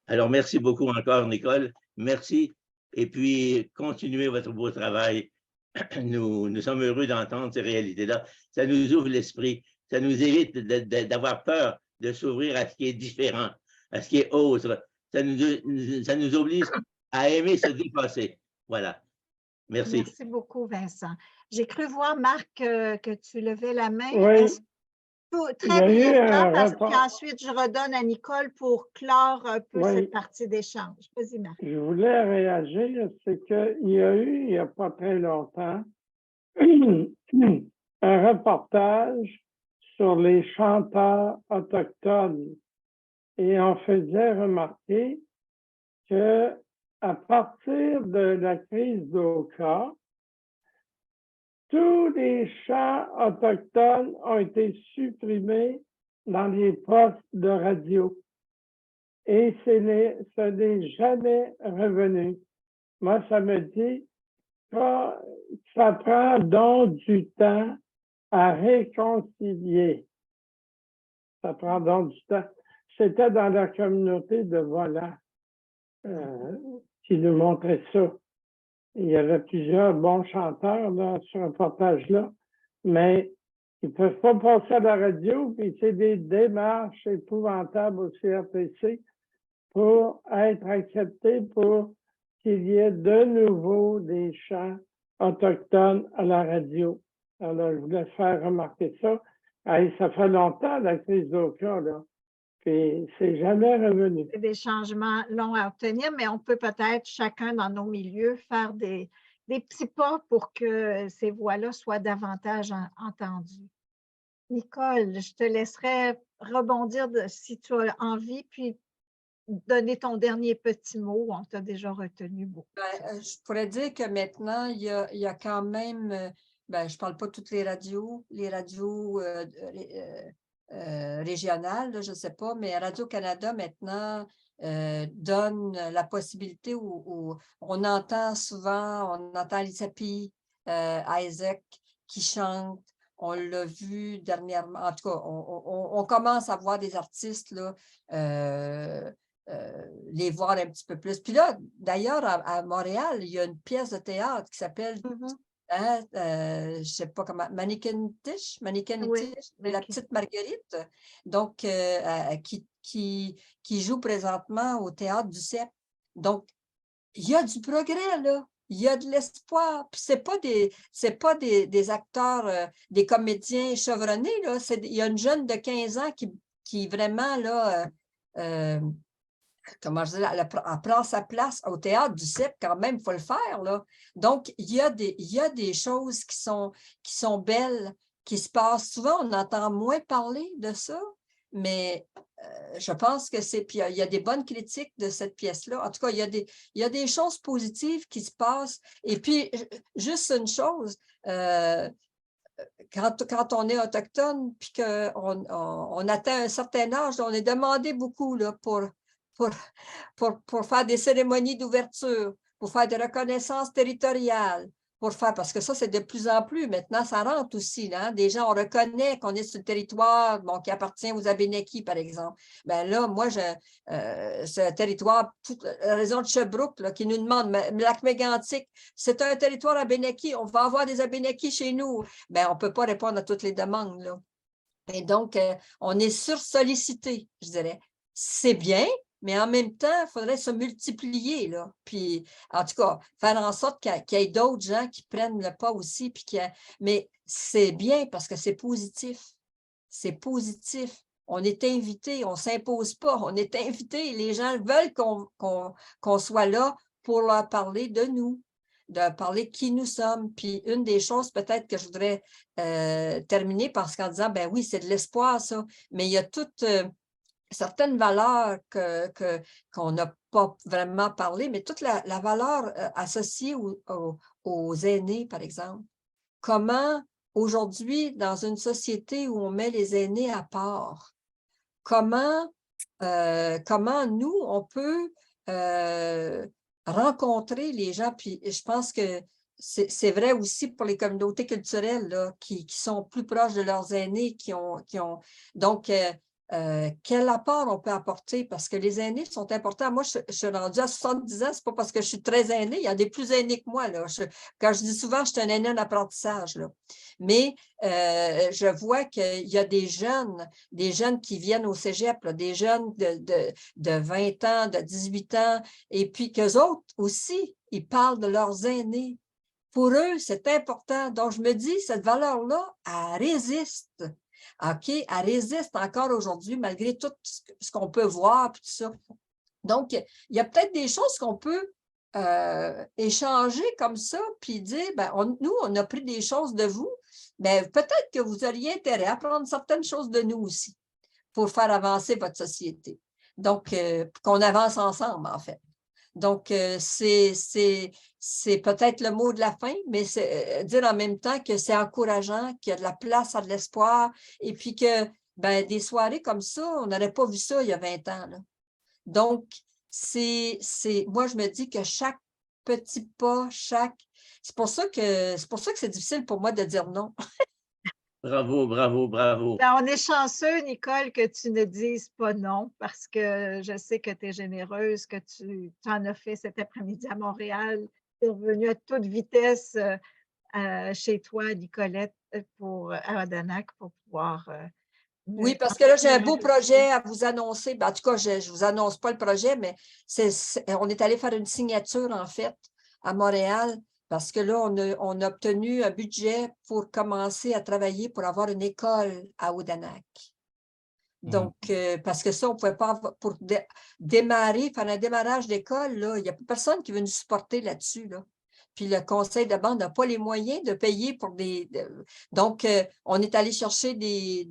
Alors, merci beaucoup encore, Nicole. Merci. Et puis, continuez votre beau travail. Nous sommes heureux d'entendre ces réalités-là. Ça nous ouvre l'esprit. Ça nous évite d'avoir peur de s'ouvrir à ce qui est différent, à ce qui est autre. Ça nous oblige à aimer se dépasser. Voilà. Merci. Merci beaucoup, Vincent. J'ai cru voir, Marc, que tu levais la main. Oui. Tout- Il y Très a eu brièvement, un parce rapport. qu'ensuite, je redonne à Nicole pour clore un peu Oui. cette partie d'échange. Vas-y, Marc. Je voulais réagir, c'est qu'il y a eu, il n'y a pas très longtemps, un reportage sur les chanteurs autochtones. Et on faisait remarquer que à partir de la crise d'Oka, tous les chants autochtones ont été supprimés dans les postes de radio. Et ce n'est jamais revenu. Moi, ça me dit que ça prend donc du temps à réconcilier. Ça prend donc du temps. C'était dans la communauté de Volant qui nous montrait ça. Il y avait plusieurs bons chanteurs dans ce reportage-là, mais ils ne peuvent pas passer à la radio, puis c'est des démarches épouvantables au CRTC pour être acceptés pour qu'il y ait de nouveau des chants autochtones à la radio. Alors, je voulais faire remarquer ça. Hey, ça fait longtemps, la crise d'Oka, là. Puis, c'est jamais revenu. C'est des changements longs à obtenir, mais on peut peut-être chacun dans nos milieux faire des petits pas pour que ces voix-là soient davantage entendues. Nicole, je te laisserai rebondir si tu as envie, puis donner ton dernier petit mot. On t'a déjà retenu beaucoup. Je pourrais dire que maintenant, il y a quand même, je ne parle pas de toutes les radios régionales, là, je ne sais pas, mais Radio-Canada maintenant donne la possibilité où on entend souvent, on entend Lissapi, Isaac qui chante. On l'a vu dernièrement, en tout cas, on commence à voir des artistes là, les voir un petit peu plus. Puis là, d'ailleurs, à Montréal, il y a une pièce de théâtre qui s'appelle, je ne sais pas comment, Mannequin Tish, Oui, La Petite Marguerite, donc qui joue présentement au Théâtre du CEP. Donc, il y a du progrès, là. Il y a de l'espoir. Puis c'est pas des acteurs, des comédiens chevronnés, là. Il y a une jeune de 15 ans qui vraiment, là, comment je dis, elle prend sa place au Théâtre du CEP quand même, il faut le faire, là. Donc, il y a des choses qui sont belles, qui se passent. Souvent, on entend moins parler de ça, mais je pense que c'est... Puis, il y a des bonnes critiques de cette pièce-là. En tout cas, il y a des choses positives qui se passent. Et puis, juste une chose, quand on est autochtone, puis qu'on atteint un certain âge, on est demandé beaucoup là, pour faire des cérémonies d'ouverture, pour faire des reconnaissances territoriales, parce que ça, c'est de plus en plus. Maintenant, ça rentre aussi. Là, hein? Des gens, on reconnaît qu'on est sur le territoire qui appartient aux Abénakis, par exemple. Bien là, moi, ce territoire, toute la région de Sherbrooke, là, qui nous demande, Lac-Mégantic, c'est un territoire Abénaki, on va avoir des Abénakis chez nous. Bien, on ne peut pas répondre à toutes les demandes. Là. Et donc, on est sursollicité, je dirais. C'est bien, mais en même temps, il faudrait se multiplier, là. Puis, en tout cas, faire en sorte qu'il y ait d'autres gens qui prennent le pas aussi. Mais c'est bien parce que c'est positif. C'est positif. On est invité, on ne s'impose pas. On est invité. Les gens veulent qu'on soit là pour leur parler de nous, de parler qui nous sommes. Puis, une des choses peut-être que je voudrais terminer en disant, ben oui, c'est de l'espoir, ça. Mais il y a toutes... certaines valeurs qu'on n'a pas vraiment parlé, mais toute la valeur associée aux aînés, par exemple. Comment, aujourd'hui, dans une société où on met les aînés à part, comment nous, on peut rencontrer les gens, puis je pense que c'est vrai aussi pour les communautés culturelles là, qui sont plus proches de leurs aînés, donc, quel apport on peut apporter? Parce que les aînés sont importants. Moi, je suis rendue à 70 ans, c'est pas parce que je suis très aînée, il y a des plus aînés que moi. Là. Quand je dis souvent, je suis un aîné en apprentissage. Là. Mais je vois qu'il y a des jeunes qui viennent au cégep, là, des jeunes de 20 ans, de 18 ans, et puis qu'eux autres aussi, ils parlent de leurs aînés. Pour eux, c'est important. Donc, je me dis, cette valeur-là, elle résiste. OK? Elle résiste encore aujourd'hui, malgré tout ce qu'on peut voir, puis tout ça. Donc, il y a peut-être des choses qu'on peut échanger comme ça, puis dire, ben, nous, on a pris des choses de vous, mais peut-être que vous auriez intérêt à prendre certaines choses de nous aussi pour faire avancer votre société. Donc, qu'on avance ensemble, en fait. Donc, c'est peut-être le mot de la fin, mais c'est dire en même temps que c'est encourageant, qu'il y a de la place à de l'espoir, et puis que ben, des soirées comme ça, on n'aurait pas vu ça il y a 20 ans. Là. Donc, moi, je me dis que chaque petit pas, c'est pour ça que c'est difficile pour moi de dire non. Bravo, bravo, bravo. Ben, on est chanceux, Nicole, que tu ne dises pas non, parce que je sais que tu es généreuse, que tu en as fait cet après-midi à Montréal. Tu es revenue à toute vitesse chez toi, Nicolette, à Odanak, pour pouvoir... Oui, parce que là, j'ai un beau projet à vous annoncer. Ben, en tout cas, je ne vous annonce pas le projet, mais on est allé faire une signature, en fait, à Montréal, parce que là, on a obtenu un budget pour commencer à travailler pour avoir une école à Odanak. Donc, parce que ça, on ne pouvait pas, pour démarrer, faire un démarrage d'école, il n'y a personne qui veut nous supporter là-dessus, là. Puis le conseil de bande n'a pas les moyens de payer pour donc, on est allé chercher des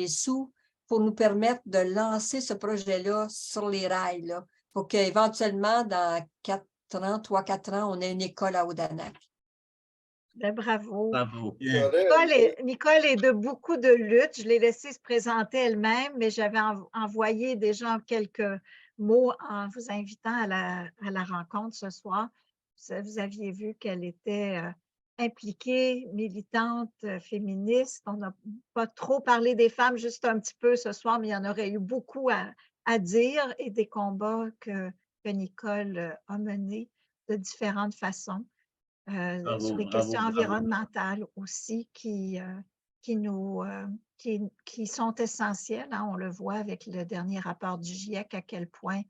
sous pour nous permettre de lancer ce projet-là sur les rails, là, pour qu'éventuellement, dans 3-4 ans, on ait une école à Odanak. Ben, bravo. Bravo. Nicole est de beaucoup de luttes. Je l'ai laissée se présenter elle-même, mais j'avais envoyé déjà quelques mots en vous invitant à la rencontre ce soir. Vous aviez vu qu'elle était impliquée, militante, féministe. On n'a pas trop parlé des femmes, juste un petit peu ce soir, mais il y en aurait eu beaucoup à dire et des combats que Nicole a menés de différentes façons. Sur les questions environnementales aussi qui sont essentielles. Hein, on le voit avec le dernier rapport du GIEC, à quel point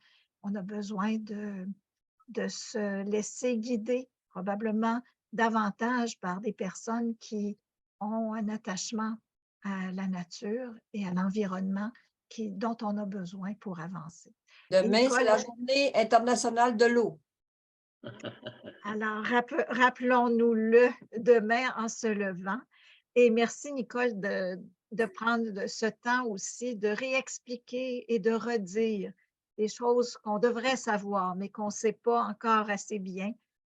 on a besoin de se laisser guider, probablement davantage par des personnes qui ont un attachement à la nature et à l'environnement dont on a besoin pour avancer. Demain, c'est la journée internationale de l'eau. Alors, rappelons-nous-le demain en se levant. Et merci, Nicole, de prendre ce temps aussi de réexpliquer et de redire des choses qu'on devrait savoir, mais qu'on ne sait pas encore assez bien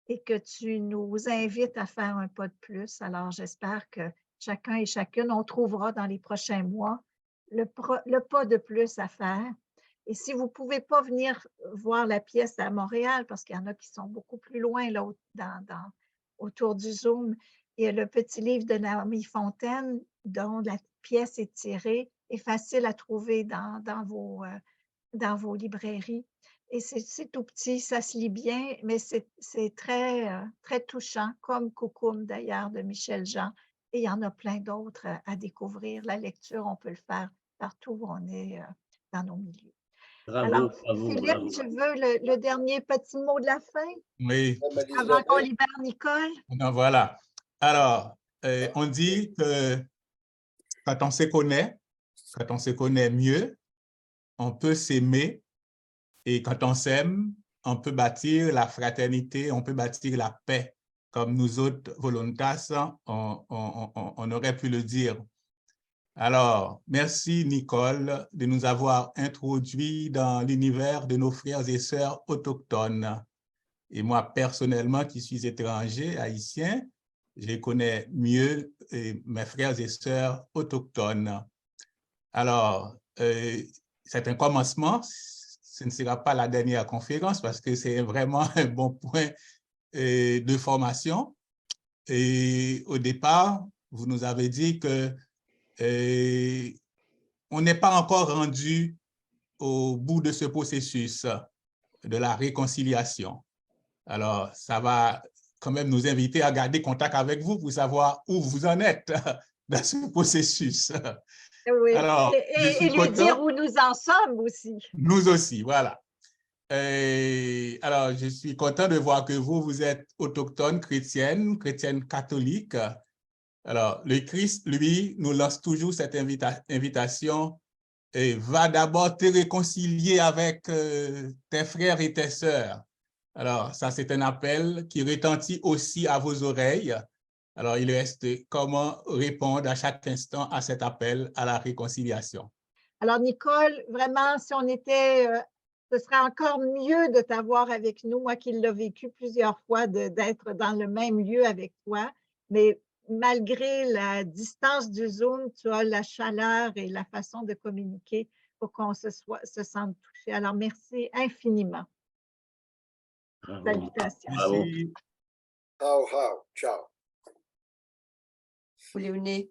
et que tu nous invites à faire un pas de plus. Alors, j'espère que chacun et chacune, on trouvera dans les prochains mois le pas de plus à faire. Et si vous ne pouvez pas venir voir la pièce à Montréal, parce qu'il y en a qui sont beaucoup plus loin là, autour du Zoom, il y a le petit livre de Naomi Fontaine, dont la pièce est tirée, est facile à trouver dans vos librairies. Et c'est tout petit, ça se lit bien, mais c'est très, très touchant, comme Coucoum d'ailleurs de Michel Jean. Et il y en a plein d'autres à découvrir. La lecture, on peut le faire partout où on est dans nos milieux. Bravo, Alors, bravo, Philippe, bravo. tu veux le dernier petit mot de la fin? Oui. Avant qu'on libère Nicole? Non, voilà. Alors, on dit que quand on se connaît mieux, on peut s'aimer, et quand on s'aime, on peut bâtir la fraternité, on peut bâtir la paix, comme nous autres volontas, on aurait pu le dire. Alors, merci Nicole de nous avoir introduits dans l'univers de nos frères et sœurs autochtones. Et moi, personnellement, qui suis étranger, haïtien, je connais mieux mes frères et sœurs autochtones. Alors, c'est un commencement. Ce ne sera pas la dernière conférence parce que c'est vraiment un bon point de formation. Et au départ, vous nous avez dit que on n'est pas encore rendu au bout de ce processus de la réconciliation. Alors, ça va quand même nous inviter à garder contact avec vous pour savoir où vous en êtes dans ce processus. Oui, alors, et lui dire où nous en sommes aussi. Nous aussi, voilà. Alors, je suis content de voir que vous êtes autochtone chrétienne catholique. Alors, le Christ, lui, nous lance toujours cette invitation et va d'abord te réconcilier avec tes frères et tes sœurs. Alors, ça, c'est un appel qui retentit aussi à vos oreilles. Alors, il reste comment répondre à chaque instant à cet appel à la réconciliation. Alors, Nicole, vraiment, si on était, ce serait encore mieux de t'avoir avec nous, moi qui l'ai vécu plusieurs fois, d'être dans le même lieu avec toi. Mais malgré la distance du Zoom, tu as la chaleur et la façon de communiquer pour qu'on se sente touché. Alors, merci infiniment. Salutations. Merci. How, ciao. Vous voulez venir?